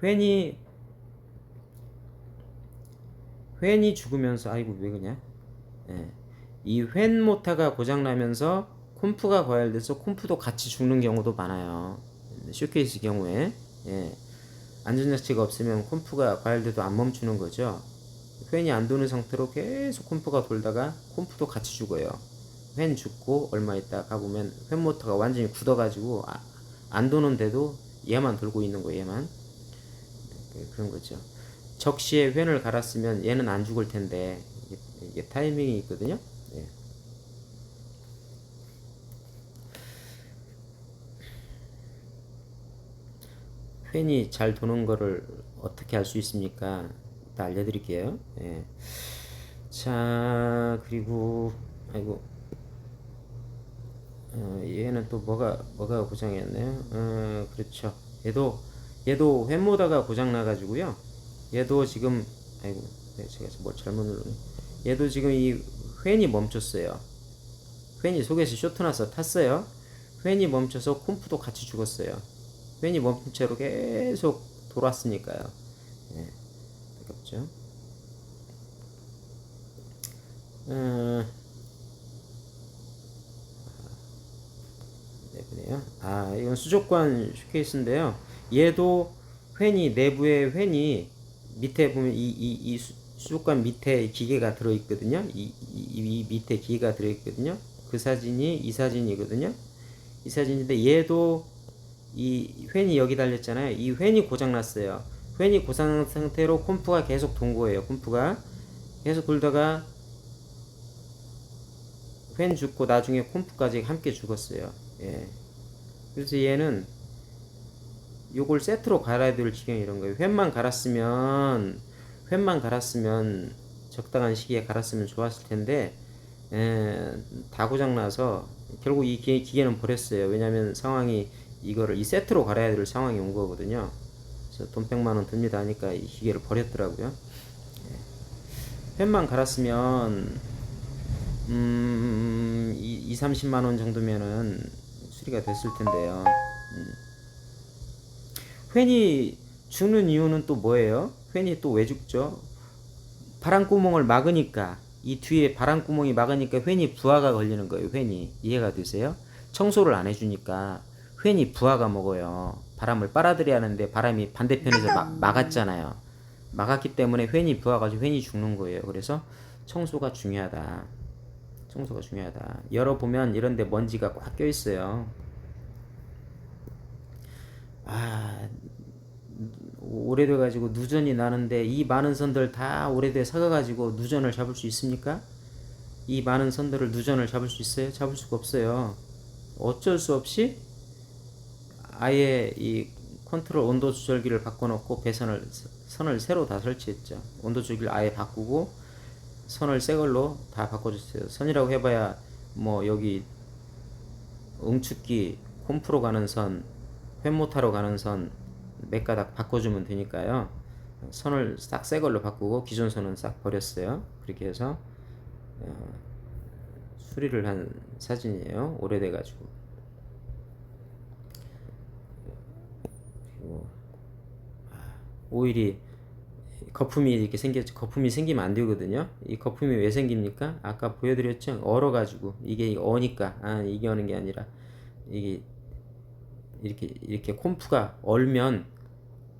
횟이 죽으면서 아이고 왜 그냐? 예. 이 횟 모터가 고장나면서 콤프가 과열돼서 콤프도 같이 죽는 경우도 많아요. 쇼케이스 경우에 예. 안전장치가 없으면 콤프가 과열돼도 안 멈추는 거죠. 팬이 안 도는 상태로 계속 콤프가 돌다가 콤프도 같이 죽어요. 팬 죽고 얼마 있다 가보면 팬 모터가 완전히 굳어가지고 안 도는데도 얘만 돌고 있는 거예요. 얘만. 그런 거죠. 적시에 팬을 갈았으면 얘는 안 죽을 텐데 이게 타이밍이 있거든요. 예. 팬이 잘 도는 거를 어떻게 알 수 있습니까? 이따 알려드릴게요. 예. 자, 그리고 아이고 얘는 또 뭐가 고장이었네요. 그렇죠. 얘도 횟모다가 고장 나가지고요. 얘도 지금 아이고 제가 뭘 잘못 눌렀네. 얘도 지금 이 팬이 멈췄어요. 팬이 속에서 쇼트 나서 탔어요. 팬이 멈춰서 콤프도 같이 죽었어요. 팬이 멈춘 채로 계속 돌았으니까요. 예, 아깝죠. 내부네요. 이건 수족관 슈케이스인데요. 얘도 내부에 팬이 밑에 보면 이 수족관 밑에 기계가 들어있거든요. 이 밑에 기계가 들어있거든요. 그 사진이 이 사진이거든요. 이 사진인데 얘도 이 팬이 여기 달렸잖아요. 이 팬이 고장났어요. 팬이 고장 상태로 콤프가 계속 돈 거예요. 콤프가 계속 돌다가 팬 죽고 나중에 콤프까지 함께 죽었어요. 예. 그래서 얘는 요걸 세트로 갈아야 될 지경이 이런 거예요. 팬만 갈았으면 적당한 시기에 갈았으면 좋았을 텐데 다 고장나서 결국 이 기계는 버렸어요. 왜냐면 상황이 이거를 이 세트로 갈아야 될 상황이 온 거거든요. 그래서 돈 100만 원 듭니다 하니까 이 기계를 버렸더라고요. 팬만 갈았으면 2, 30만 원 정도면은 수리가 됐을 텐데요. 팬이 죽는 이유는 또 뭐예요? 팬이 또 왜 죽죠? 바람구멍을 막으니까 이 뒤에 바람구멍이 막으니까 팬이 부하가 걸리는 거예요. 팬이 이해가 되세요? 청소를 안 해주니까 팬이 부하가 먹어요. 바람을 빨아들여야 하는데 바람이 반대편에서 막았잖아요. 막았기 때문에 팬이 부하가지고 팬이 죽는 거예요. 그래서 청소가 중요하다. 청소가 중요하다. 열어보면 이런데 먼지가 꽉 껴있어요. 오래돼가지고 누전이 나는데 이 많은 선들 다 오래돼 삭아가지고 누전을 잡을 수 있습니까? 이 많은 선들을 누전을 잡을 수 있어요? 잡을 수가 없어요. 어쩔 수 없이 아예 이 컨트롤 온도 조절기를 바꿔놓고 선을 새로 다 설치했죠. 온도 조절기를 아예 바꾸고 선을 새 걸로 다 바꿔줬어요. 선이라고 해봐야 뭐 여기 응축기 콤프로 가는 선, 횟모타로 가는 선 몇 가닥 바꿔주면 되니까요. 선을 싹 새 걸로 바꾸고 기존 선은 싹 버렸어요. 그렇게 해서 수리를 한 사진이에요. 오래돼가지고. 그리고 오일이 거품이 이렇게 생겼죠. 거품이 생기면 안 되거든요. 이 거품이 왜 생깁니까? 아까 보여드렸죠. 얼어가지고 이게 어니까 이게 어는 게 아니라 이게 이렇게 콤프가 얼면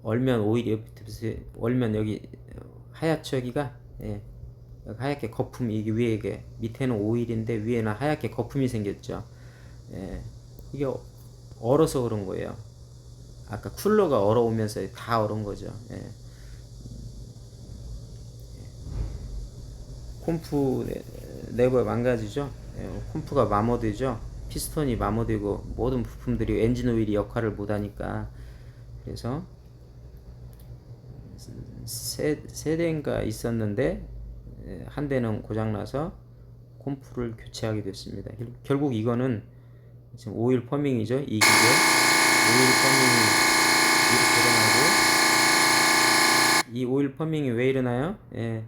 오일이 얼면 여기 하얗죠 여기가. 예. 하얗게 거품이 이게 위에 이게 밑에는 오일인데 위에는 하얗게 거품이 생겼죠. 예. 이게 얼어서 그런 거예요. 아까 쿨러가 얼어오면서 다 얼은 거죠. 예. 콤프 내부가 망가지죠. 예. 콤프가 마모되죠. 피스톤이 마모되고 모든 부품들이 엔진 오일이 역할을 못하니까. 그래서 세 대인가 있었는데 한 대는 고장나서 콤프를 교체하게 됐습니다. 결국 이거는 지금 오일 퍼밍이죠. 이 기계 오일 퍼밍이 이렇게 일어나고, 이 오일 퍼밍이 왜 일어나요? 예,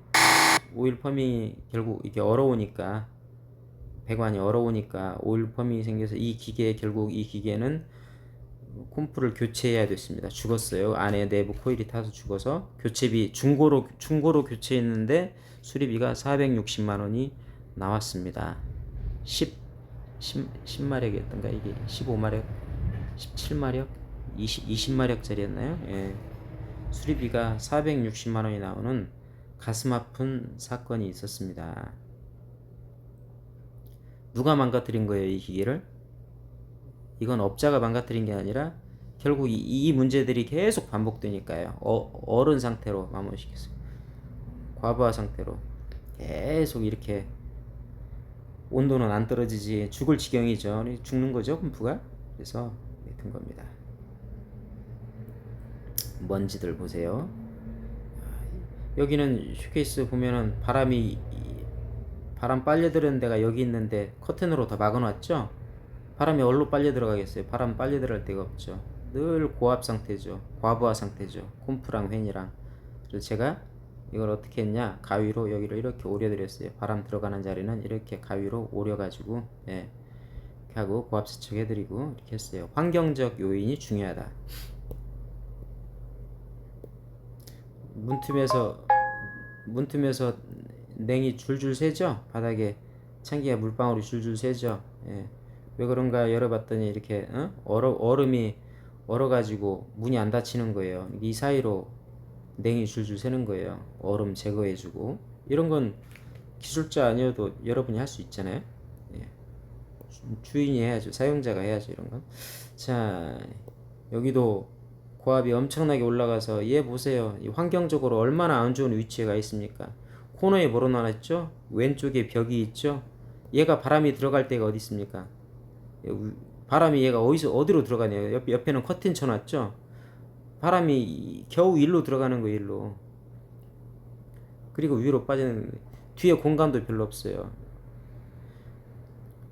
오일 퍼밍이 결국 이게 얼어오니까, 배관이 얼어오니까 오일 퍼밍이 생겨서 결국 이 기계는 콤프를 교체해야 됐습니다. 죽었어요. 안에 내부 코일이 타서 죽어서 교체비 중고로 교체했는데 수리비가 460만 원이 나왔습니다. 10마력이었던가 이게 15마력, 17마력, 20마력짜리였나요? 예. 수리비가 460만 원이 나오는 가슴 아픈 사건이 있었습니다. 누가 망가뜨린 거예요, 이 기계를? 이건 업자가 망가뜨린 게 아니라 결국 이 문제들이 계속 반복되니까요. 얼은 상태로 마무리시켰어요. 과부하 상태로 계속 이렇게 온도는 안 떨어지지 죽을 지경이죠. 죽는 거죠, 펌프가. 그래서 된 겁니다. 먼지들 보세요. 여기는 쇼케이스 보면은 바람 빨려 들어오는 데가 여기 있는데 커튼으로 다 막아놨죠. 바람이 어디로 빨려 들어가겠어요? 바람 빨려 들어갈 데가 없죠. 늘 고압 상태죠. 과부하 상태죠. 콤프랑 팬이랑. 그래서 제가 이걸 어떻게 했냐, 가위로 여기를 이렇게 오려드렸어요. 바람 들어가는 자리는 이렇게 가위로 오려가지고, 예, 이렇게 하고 고압 세척 해드리고 이렇게 했어요. 환경적 요인이 중요하다. 문틈에서 냉이 줄줄 새죠. 바닥에 찬기가 물방울이 줄줄 새죠. 예. 왜 그런가 열어봤더니 이렇게 얼음이 얼어가지고 문이 안 닫히는 거예요. 이 사이로 냉이 줄줄 새는 거예요. 얼음 제거해주고. 이런 건 기술자 아니어도 여러분이 할 수 있잖아요. 예. 주인이 해야죠. 사용자가 해야죠. 이런 건. 자, 여기도 고압이 엄청나게 올라가서 얘 보세요. 환경적으로 얼마나 안 좋은 위치에 가 있습니까? 코너에 몰아놨죠. 왼쪽에 벽이 있죠. 얘가 바람이 들어갈 데가 어디 있습니까? 바람이 얘가 어디로 들어가냐요. 옆에는 커튼 쳐놨죠. 바람이 겨우 일로 들어가는 거예요. 일로. 그리고 위로 빠지는, 뒤에 공간도 별로 없어요.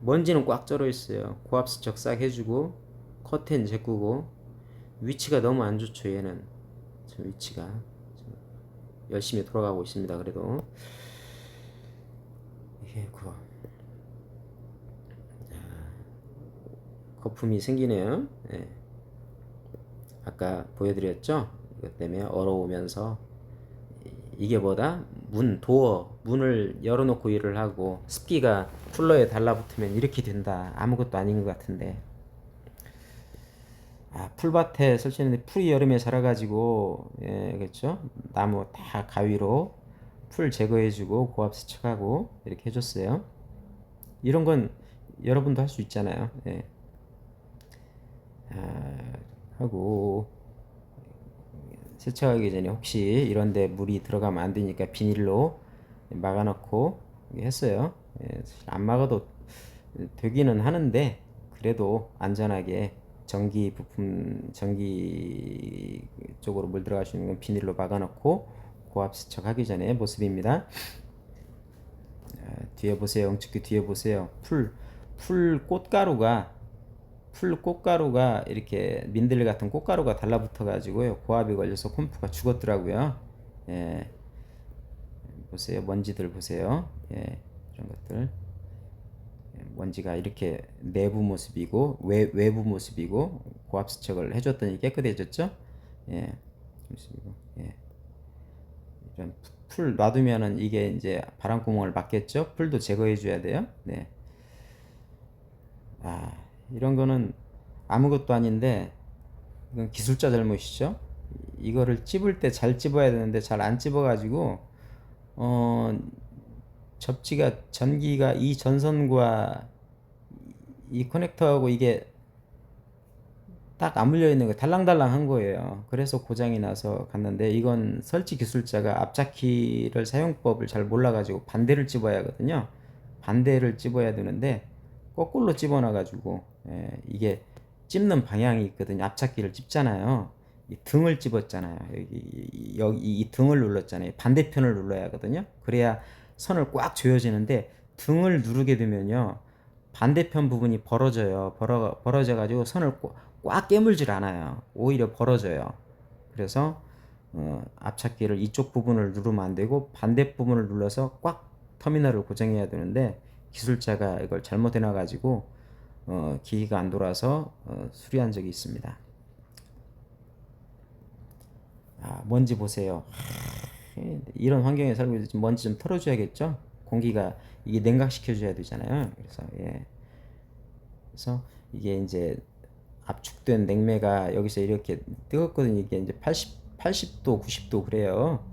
먼지는 꽉 쩔어 있어요. 고압 세척 싹 해주고 커튼 제꾸고. 위치가 너무 안 좋죠. 얘는 저 위치가 열심히 돌아가고 있습니다. 그래도 이게 거품이 생기네요. 네. 아까 보여드렸죠. 이것 때문에 얼어오면서, 이게 뭐다? 문을 열어놓고 일을 하고 습기가 쿨러에 달라붙으면 이렇게 된다. 아무것도 아닌 것 같은데. 풀밭에 설치했는데 풀이 여름에 자라가지고, 예, 그렇죠? 나무 다 가위로 풀 제거해주고 고압 세척하고 이렇게 해줬어요. 이런 건 여러분도 할 수 있잖아요. 예. 하고 세척하기 전에 혹시 이런데 물이 들어가면 안 되니까 비닐로 막아놓고 했어요. 예, 안 막아도 되기는 하는데 그래도 안전하게 전기 쪽으로 물 들어갈 수 있는 건 비닐로 막아놓고 고압 세척하기 전에 모습입니다. 뒤에 보세요. 엉축기 뒤에 보세요. 풀 꽃가루가 이렇게 민들레 같은 꽃가루가 달라붙어 가지고요, 고압이 걸려서 콤프가 죽었더라고요. 예, 보세요. 먼지들 보세요. 예, 이런 것들. 먼지가 이렇게 내부 모습이고 외부 모습이고 고압 세척을 해줬더니 깨끗해졌죠. 예, 모습이고, 예. 이런 풀 놔두면은 이게 이제 바람구멍을 막겠죠? 풀도 제거해 줘야 돼요. 네. 아, 이런 거는 아무것도 아닌데 이건 기술자 잘못이죠. 이거를 찝을 때 잘 찝어야 되는데 잘 안 찝어가지고 어 접지가 전기가 이 전선과 이 커넥터하고 이게 딱 안 물려 있는 거 달랑달랑 한 거예요. 그래서 고장이 나서 갔는데 이건 설치 기술자가 앞잡기를 사용법을 잘 몰라가지고 반대를 찝어야 하거든요. 반대를 찝어야 되는데 거꾸로 찝어놔가지고 이게 찝는 방향이 있거든요. 앞잡기를 찝잖아요. 이 등을 찝었잖아요. 여기 이 등을 눌렀잖아요. 반대편을 눌러야 하거든요. 그래야 선을 꽉 조여지는데 등을 누르게 되면요. 반대편 부분이 벌어져요. 벌어져가지고 선을 꽉 깨물질 않아요. 오히려 벌어져요. 그래서 앞찾기를 이쪽 부분을 누르면 안 되고 반대 부분을 눌러서 꽉 터미널을 고정해야 되는데 기술자가 이걸 잘못 해놔가지고 기기가 안 돌아서 수리한 적이 있습니다. 먼지 보세요. 이런 환경에 살고 있으면 먼지 좀 털어줘야겠죠? 공기가 이게 냉각시켜줘야 되잖아요. 그래서 이게 이제 압축된 냉매가 여기서 이렇게 뜨겁거든요. 이게 이제 80도, 90도 그래요.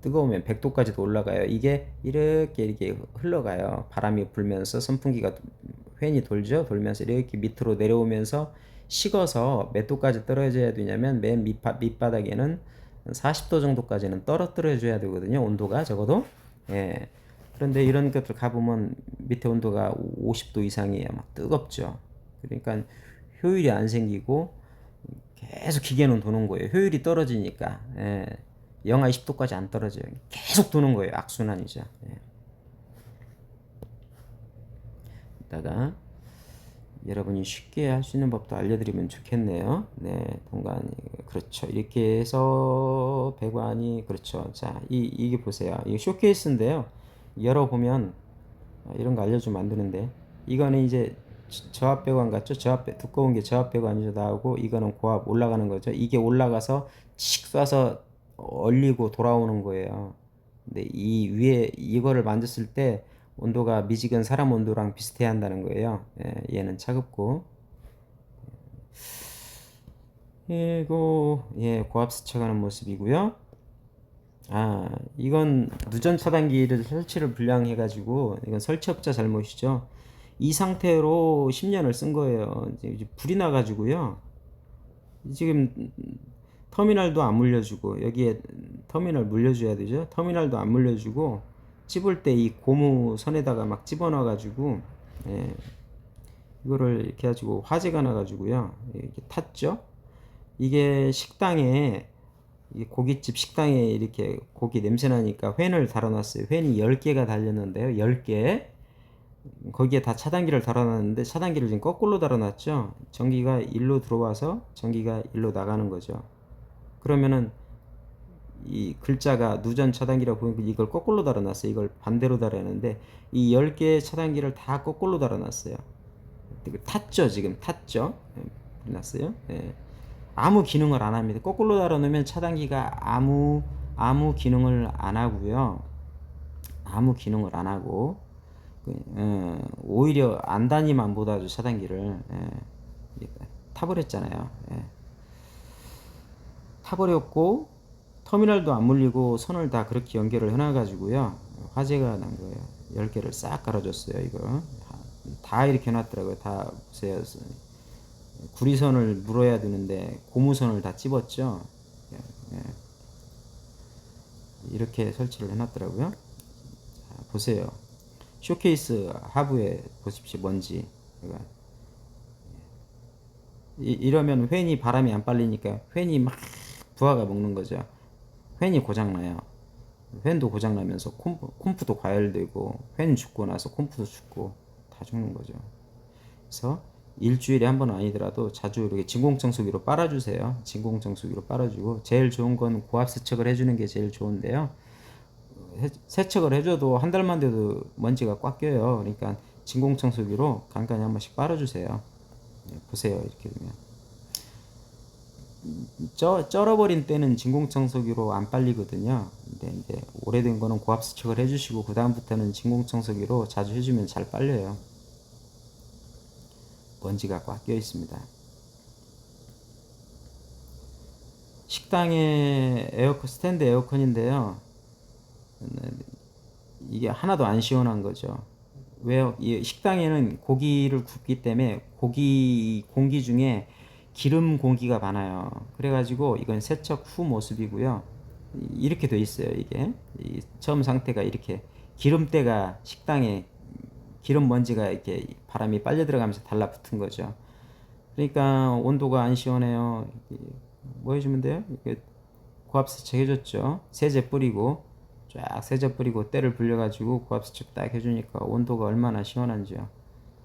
뜨거우면 100도까지도 올라가요. 이게 이렇게 흘러가요. 바람이 불면서 선풍기가 팬이 돌죠. 돌면서 이렇게 밑으로 내려오면서 식어서 몇 도까지 떨어져야 되냐면 맨 밑바닥에는 40도 정도까지는 떨어뜨려 줘야 되거든요. 온도가 적어도. 예. 그런데 이런 것들 가보면 밑에 온도가 50도 이상이에요. 막 뜨겁죠. 그러니까 효율이 안 생기고 계속 기계는 도는 거예요. 효율이 떨어지니까. 예. 영하 20도까지 안 떨어져요. 계속 도는 거예요. 악순환이죠. 예. 이따가 여러분이 쉽게 할 수 있는 법도 알려드리면 좋겠네요. 네, 동관 그렇죠. 이렇게 해서 배관이 그렇죠. 자, 이게 보세요. 이게 쇼케이스인데요. 열어보면 이런 거 알려주면 안 되는데 이거는 이제 저압 배관 같죠? 두꺼운 게 저압 배관이 나오고 이거는 고압 올라가는 거죠. 이게 올라가서 칙 쏴서 얼리고 돌아오는 거예요. 근데 이 위에 이거를 만졌을 때 온도가 미지근 사람 온도랑 비슷해야 한다는 거예요. 얘는 차갑고 그리고 고압 스쳐가는 모습이고요. 이건 누전 차단기를 설치를 불량해 가지고 이건 설치업자 잘못이죠. 이 상태로 10년을 쓴 거예요. 이제 불이 나 가지고요. 지금 터미널도 안 물려주고 여기에 터미널 물려줘야 되죠. 터미널도 안 물려주고 찝을 때 이 고무 선에다가 막 집어넣어 가지고 이거를 이렇게 해가지고 화재가 나 가지고요. 이렇게 탔죠. 이게 식당에 고깃집 식당에 이렇게 고기 냄새 나니까 팬을 달아놨어요. 팬이 10개가 달렸는데요. 10개. 거기에 다 차단기를 달아놨는데 차단기를 지금 거꾸로 달아놨죠. 전기가 일로 들어와서 전기가 일로 나가는 거죠. 그러면은 이 글자가 누전 차단기라고 보니까 이걸 거꾸로 달아놨어요. 이걸 반대로 달아놨는데 이 10개의 차단기를 다 거꾸로 달아놨어요. 탔죠. 지금 탔죠. 났어요. 아무 기능을 안 합니다. 거꾸로 달아놓으면 차단기가 아무 기능을 안 하고요. 아무 기능을 안 하고 오히려 안 다니만 보다도 차단기를 타버렸잖아요. 타버렸고 터미널도 안 물리고 선을 다 그렇게 연결을 해놔가지고요. 화재가 난 거예요. 10개를 싹 갈아줬어요. 이거 다 이렇게 해놨더라고요. 다 보세요. 구리선을 물어야 되는데 고무선을 다 찝었죠. 이렇게 설치를 해놨더라고요. 자, 보세요. 쇼케이스 하부에 보십시오. 먼지. 이러면 팬이 바람이 안 빨리니까 팬이 막 부하가 먹는 거죠. 팬이 고장나요. 팬도 고장나면서 콤프도 과열되고 팬 죽고 나서 콤프도 죽고 다 죽는 거죠. 그래서 일주일에 한 번은 아니더라도 자주 이렇게 진공청소기로 빨아주세요. 진공청소기로 빨아주고 제일 좋은 건 고압 세척을 해주는 게 제일 좋은데요. 세척을 해줘도 한 달만 돼도 먼지가 꽉 껴요. 그러니까 진공청소기로 간간히 한 번씩 빨아주세요. 보세요. 이렇게 되면 쩔어버린 때는 진공청소기로 안 빨리거든요. 근데 이제 오래된 거는 고압 세척을 해주시고 그 다음부터는 진공청소기로 자주 해주면 잘 빨려요. 먼지가 꽉 껴 있습니다. 식당에 스탠드 에어컨인데요. 이게 하나도 안 시원한 거죠. 왜요? 이 식당에는 고기를 굽기 때문에 공기 중에 기름 공기가 많아요. 그래가지고 이건 세척 후 모습이고요. 이렇게 돼 있어요. 이게 처음 상태가 이렇게 기름때가 식당에 기름 먼지가 이렇게 바람이 빨려 들어가면서 달라붙은 거죠. 그러니까 온도가 안 시원해요. 뭐 해주면 돼요? 이게 고압 세척 해줬죠. 세제 뿌리고 쫙 세제 뿌리고 때를 불려가지고 고압 세척 딱 해주니까 온도가 얼마나 시원한지요.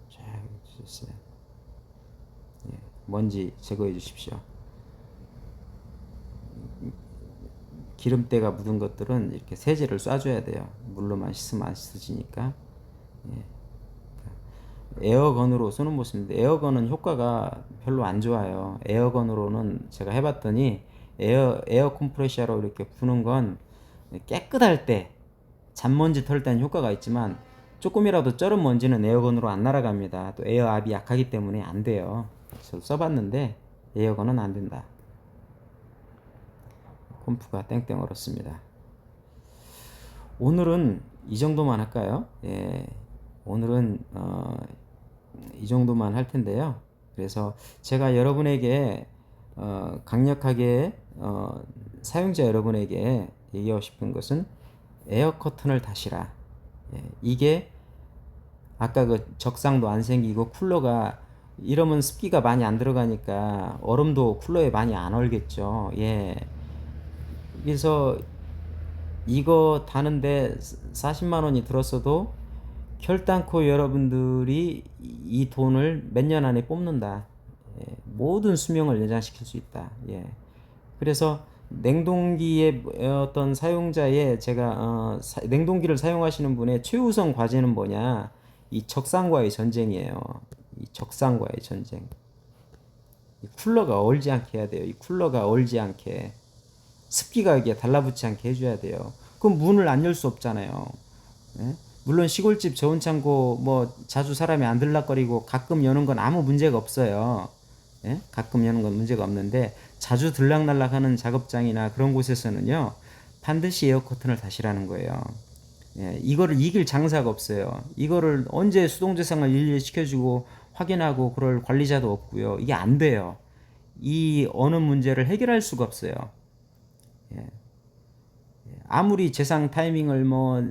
쫙 해주셨어요. 예, 먼지 제거해 주십시오. 기름때가 묻은 것들은 이렇게 세제를 쏴줘야 돼요. 물로만 씻으면 안 씻어지니까. 예. 에어건으로 쏘는 모습인데 에어건은 효과가 별로 안 좋아요. 에어건으로는 제가 해봤더니 에어 컴프레셔로 이렇게 부는 건 깨끗할 때 잔먼지 털 때는 효과가 있지만 조금이라도 쩔은 먼지는 에어건으로 안 날아갑니다. 또 에어압이 약하기 때문에 안 돼요. 저도 써봤는데 에어건은 안 된다. 콤프가 땡땡 얼었습니다. 오늘은 이 정도만 할까요? 예, 오늘은 이 정도만 할 텐데요. 그래서 제가 여러분에게 강력하게 사용자 여러분에게 얘기하고 싶은 것은 에어 커튼을 다시라. 예, 이게 아까 그 적상도 안 생기고 쿨러가 이러면 습기가 많이 안 들어가니까 얼음도 쿨러에 많이 안 얼겠죠. 예. 그래서 이거 다는데 40만 원이 들었어도 결단코 여러분들이 이 돈을 몇 년 안에 뽑는다. 예, 모든 수명을 연장시킬 수 있다. 예. 그래서 냉동기의 어떤 사용자의 제가 냉동기를 사용하시는 분의 최우선 과제는 뭐냐? 이 적상과의 전쟁이에요. 이 적상과의 전쟁. 이 쿨러가 얼지 않게 해야 돼요. 이 쿨러가 얼지 않게. 습기가 이게 달라붙지 않게 해줘야 돼요. 그럼 문을 안 열 수 없잖아요. 예? 물론 시골집 저온 창고 뭐 자주 사람이 안 들락거리고 가끔 여는 건 아무 문제가 없어요. 예? 가끔 여는 건 문제가 없는데 자주 들락날락하는 작업장이나 그런 곳에서는요 반드시 에어 커튼을 다시라는 거예요. 예, 이거를 이길 장사가 없어요. 이거를 언제 수동재상을 일일이 시켜주고 확인하고 그럴 관리자도 없고요. 이게 안 돼요. 이 어느 문제를 해결할 수가 없어요. 예. 아무리 재상 타이밍을 뭐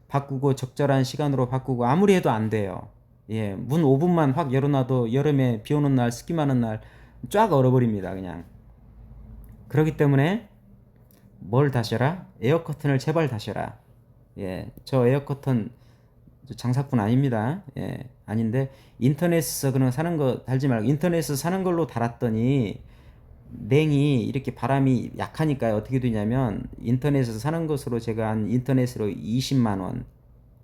바꾸고 적절한 시간으로 바꾸고 아무리 해도 안 돼요. 예, 문 5분만 확 열어놔도 여름에 비 오는 날, 습기 많은 날 쫙 얼어버립니다, 그냥. 그렇기 때문에 뭘 다셔라? 에어 커튼을 제발 다셔라. 예, 저 에어 커튼 장사꾼 아닙니다. 예, 아닌데 인터넷에서 그런 사는 거 달지 말고 인터넷에서 사는 걸로 달았더니 냉이 이렇게 바람이 약하니까 어떻게 되냐면 인터넷에서 사는 것으로 제가 한 인터넷으로 20만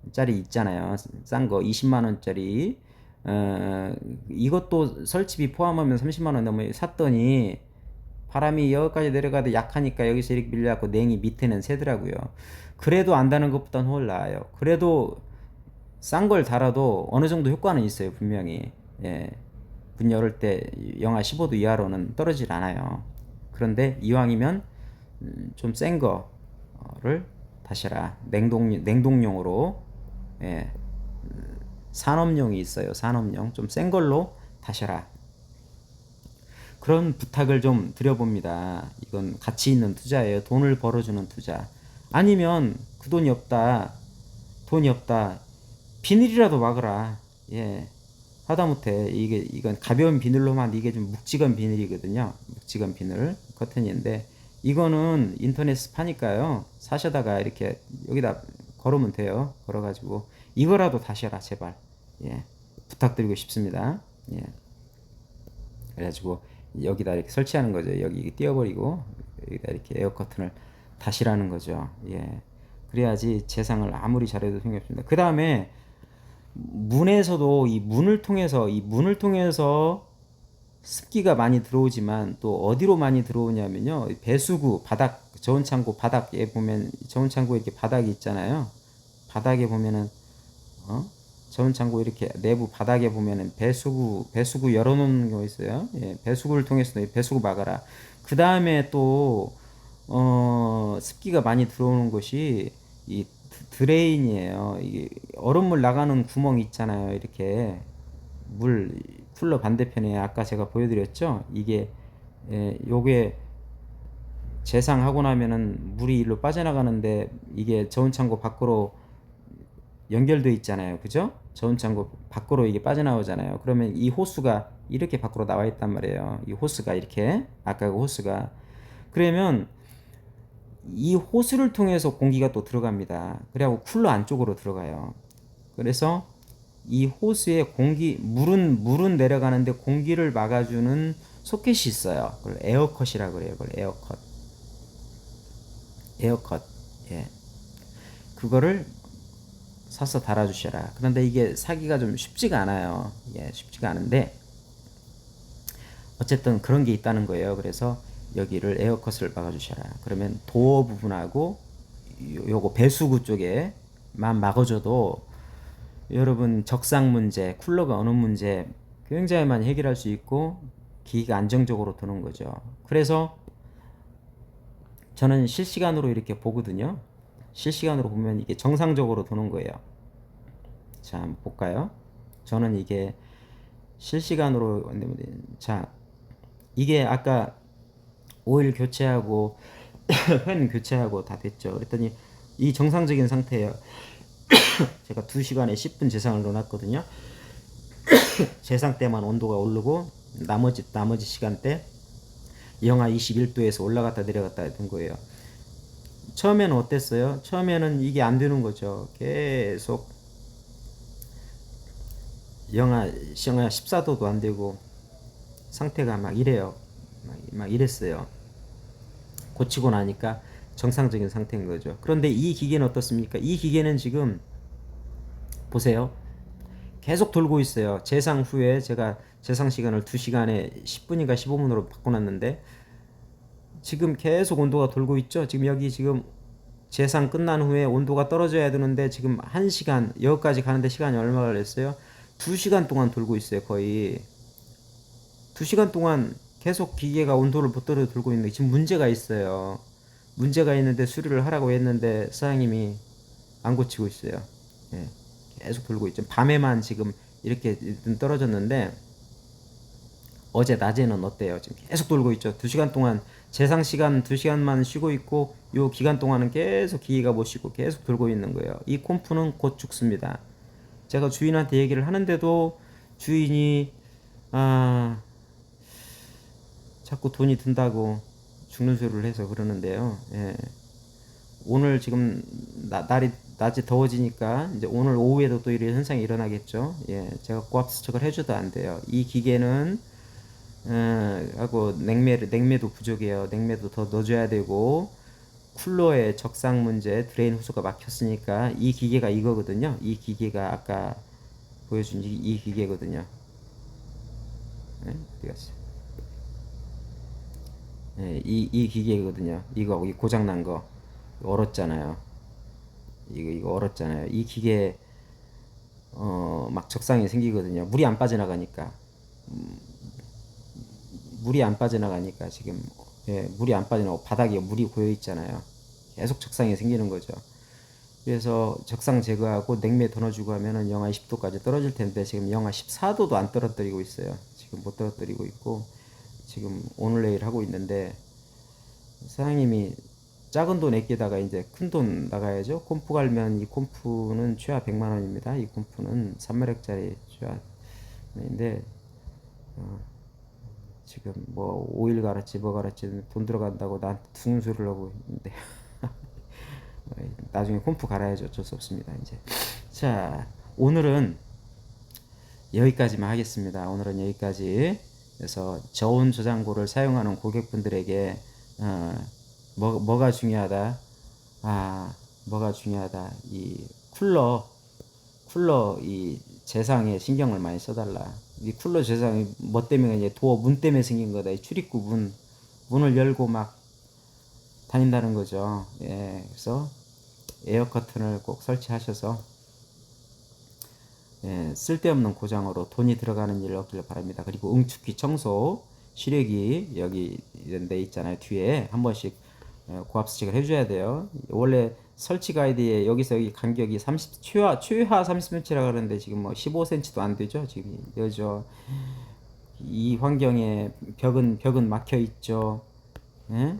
원짜리 있잖아요. 싼 거 20만 원짜리 이것도 설치비 포함하면 30만 원 넘어 샀더니 바람이 여기까지 내려가도 약하니까 여기서 이렇게 밀려갖고 냉이 밑에는 새더라고요. 그래도 안다는 것보단 훨 나아요. 그래도 싼 걸 달아도 어느 정도 효과는 있어요, 분명히. 예. 문 열을 때 영하 15도 이하로는 떨어지질 않아요. 그런데 이왕이면 좀 센 거를 다시라. 냉동용으로. 예. 산업용이 있어요. 산업용. 좀 센 걸로 다셔라. 그런 부탁을 좀 드려봅니다. 이건 가치 있는 투자예요. 돈을 벌어주는 투자. 아니면 그 돈이 없다. 돈이 없다. 비닐이라도 막으라. 예. 하다못해 이건 가벼운 비닐로만 이게 좀 묵직한 비닐이거든요. 묵직한 비닐 커튼인데 이거는 인터넷 파니까요. 사셔다가 이렇게 여기다 걸으면 돼요. 걸어가지고 이거라도 다셔라 제발. 예. 부탁드리고 싶습니다. 예. 그래가지고 여기다 이렇게 설치하는 거죠. 여기 띄워버리고 여기다 이렇게 에어 커튼을 다시라는 거죠. 예. 그래야지 재상을 아무리 잘해도 소용없습니다. 그 다음에 문에서도 이 문을 통해서 습기가 많이 들어오지만 또 어디로 많이 들어오냐면요. 배수구 바닥 저온 창고 바닥에 보면 저온 창고에 이렇게 바닥이 있잖아요. 바닥에 보면은 저온 창고 이렇게 내부 바닥에 보면은 배수구 열어놓는 거 있어요. 예, 배수구를 통해서 배수구 막아라. 그 다음에 또 습기가 많이 들어오는 것이 이 드레인이에요. 이게 얼음물 나가는 구멍 있잖아요. 이렇게 물 쿨러 반대편에 아까 제가 보여드렸죠. 이게 요게 재상하고 나면은 물이 일로 빠져나가는데 이게 저온창고 밖으로 연결돼 있잖아요. 그죠? 저온창고 밖으로 이게 빠져나오잖아요. 그러면 이 호스가 이렇게 밖으로 나와 있단 말이에요. 이 호스가 이렇게 아까 그 호스가 그러면 이 호스를 통해서 공기가 또 들어갑니다. 그래갖고 쿨러 안쪽으로 들어가요. 그래서 이 호스에 물은 내려가는데 공기를 막아주는 소켓이 있어요. 그걸 에어컷이라고 그래요. 그걸 에어컷. 예. 그거를 사서 달아주셔라. 그런데 이게 사기가 좀 쉽지가 않아요. 예, 쉽지가 않은데 어쨌든 그런 게 있다는 거예요. 그래서 여기를 에어컷을 막아주셔라. 그러면 도어 부분하고 요거 배수구 쪽에만 막아줘도 여러분 적상 문제, 쿨러가 어느 문제 굉장히 많이 해결할 수 있고 기기가 안정적으로 도는 거죠. 그래서 저는 실시간으로 이렇게 보거든요. 실시간으로 보면 이게 정상적으로 도는 거예요. 자, 한번 볼까요? 저는 이게 실시간으로 자, 이게 아까 오일 교체하고 팬 교체하고 다 됐죠. 그랬더니 이 정상적인 상태예요. 제가 2시간에 10분 재상을 넣어놨거든요. 재상 때만 온도가 오르고 나머지 시간대 영하 21도에서 올라갔다 내려갔다 했던 거예요. 처음에는 어땠어요? 처음에는 이게 안 되는 거죠. 계속 영하 14도도 안 되고 상태가 막 이래요. 막 이랬어요. 고치고 나니까 정상적인 상태인 거죠. 그런데 이 기계는 어떻습니까? 이 기계는 지금 보세요. 계속 돌고 있어요. 재상 후에 제가 재상 시간을 2시간에 10분인가 15분으로 바꿔놨는데 지금 계속 온도가 돌고 있죠. 지금 여기 지금 재상 끝난 후에 온도가 떨어져야 되는데 지금 1시간 여기까지 가는데 시간이 얼마 걸렸어요? 2시간 동안 돌고 있어요. 거의 2시간 동안 계속 기계가 온도를 못 떨어 돌고 있는데 지금 문제가 있어요. 문제가 있는데 수리를 하라고 했는데 사장님이 안 고치고 있어요. 예, 계속 돌고 있죠. 밤에만 지금 이렇게 떨어졌는데 어제 낮에는 어때요? 지금 계속 돌고 있죠. 2시간 동안 재상 시간 2시간만 쉬고 있고 요 기간 동안은 계속 기계가 못 쉬고 계속 돌고 있는 거예요. 이 콤프는 곧 죽습니다. 제가 주인한테 얘기를 하는데도 주인이 자꾸 돈이 든다고 죽는 소리를 해서 그러는데요. 예. 오늘 지금 낮이 더워지니까 이제 오늘 오후에도 또 이런 현상이 일어나겠죠. 예. 제가 고압 수척을 해줘도 안 돼요. 이 기계는 하고 냉매도 부족해요. 냉매도 더 넣어줘야 되고 쿨러의 적상 문제, 드레인 호스가 막혔으니까 이 기계가 이거거든요. 이 기계가 아까 보여준 이 기계거든요. 네? 어디 갔어요? 네, 이 기계거든요. 이거 고장 난 거 얼었잖아요. 이거 얼었잖아요. 이 기계 막 적상이 생기거든요. 물이 안 빠져나가니까. 물이 안 빠져나가니까 지금 물이 안 빠져나가고 바닥에 물이 고여 있잖아요. 계속 적상이 생기는 거죠. 그래서 적상 제거하고 냉매 더 넣어주고 하면은 영하 20도까지 떨어질 텐데 지금 영하 14도도 안 떨어뜨리고 있어요. 지금 못 떨어뜨리고 있고 지금 오늘 내일 하고 있는데 사장님이 작은 돈 아끼다가 이제 큰 돈 나가야죠. 콤프 갈면 이 콤프는 최하 100만 원입니다. 이 콤프는 3마력짜리 최하인데 지금 뭐 오일 갈았지 뭐 갈았지 돈 들어간다고 나한테 죽는 소리를 하고 있는데 나중에 콤프 갈아야죠. 어쩔 수 없습니다. 이제 자 오늘은 여기까지만 하겠습니다. 오늘은 여기까지. 그래서 저온 저장고를 사용하는 고객분들에게 뭐가 중요하다? 뭐가 중요하다? 이 쿨러 이 재상에 신경을 많이 써달라. 이 쿨러 제상이 뭐 때문에 이제 도어 문 때문에 생긴 거다. 이 출입구 문을 열고 막 다닌다는 거죠. 예, 그래서 에어 커튼을 꼭 설치하셔서 예, 쓸데없는 고장으로 돈이 들어가는 일 없기를 바랍니다. 그리고 응축기 청소 시래기 여기 이런 데 있잖아요. 뒤에 한 번씩 고압수칙을 해줘야 돼요. 원래 설치 가이드에 여기서 여기 간격이 30 최하 30cm라 그러는데 지금 뭐 15cm도 안 되죠. 지금 여죠. 이 환경에 벽은 막혀 있죠. 예?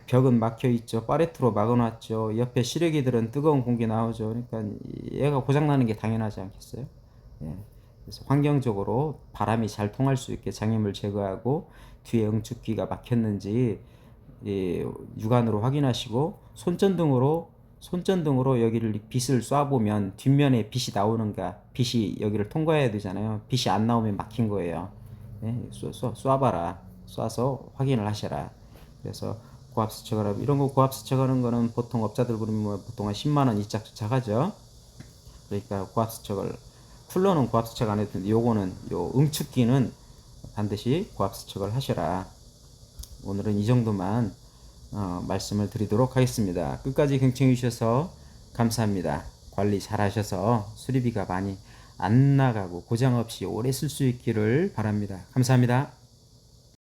벽은 막혀 있죠. 파레트로 막아놨죠. 옆에 시래기들은 뜨거운 공기 나오죠. 그러니까 얘가 고장 나는 게 당연하지 않겠어요? 예. 그래서 환경적으로 바람이 잘 통할 수 있게 장애물 제거하고 뒤에 응축기가 막혔는지 육안으로 확인하시고 손전등으로 여기를 빛을 쏴보면 뒷면에 빛이 나오는가, 빛이 여기를 통과해야 되잖아요. 빛이 안 나오면 막힌 거예요. 예, 쏴봐라. 쏴서 확인을 하셔라. 그래서 고압수척을 하고 이런 거 고압수척하는 거는 보통 업자들 부르면 뭐 보통 한 10만 원 이짝저짝 하죠. 그러니까 고압수척을 쿨러는 고압수척 안 해도 되는데 요거는 요 응축기는 반드시 고압수척을 하셔라. 오늘은 이 정도만 말씀을 드리도록 하겠습니다. 끝까지 경청해 주셔서 감사합니다. 관리 잘 하셔서 수리비가 많이 안 나가고 고장 없이 오래 쓸 수 있기를 바랍니다. 감사합니다.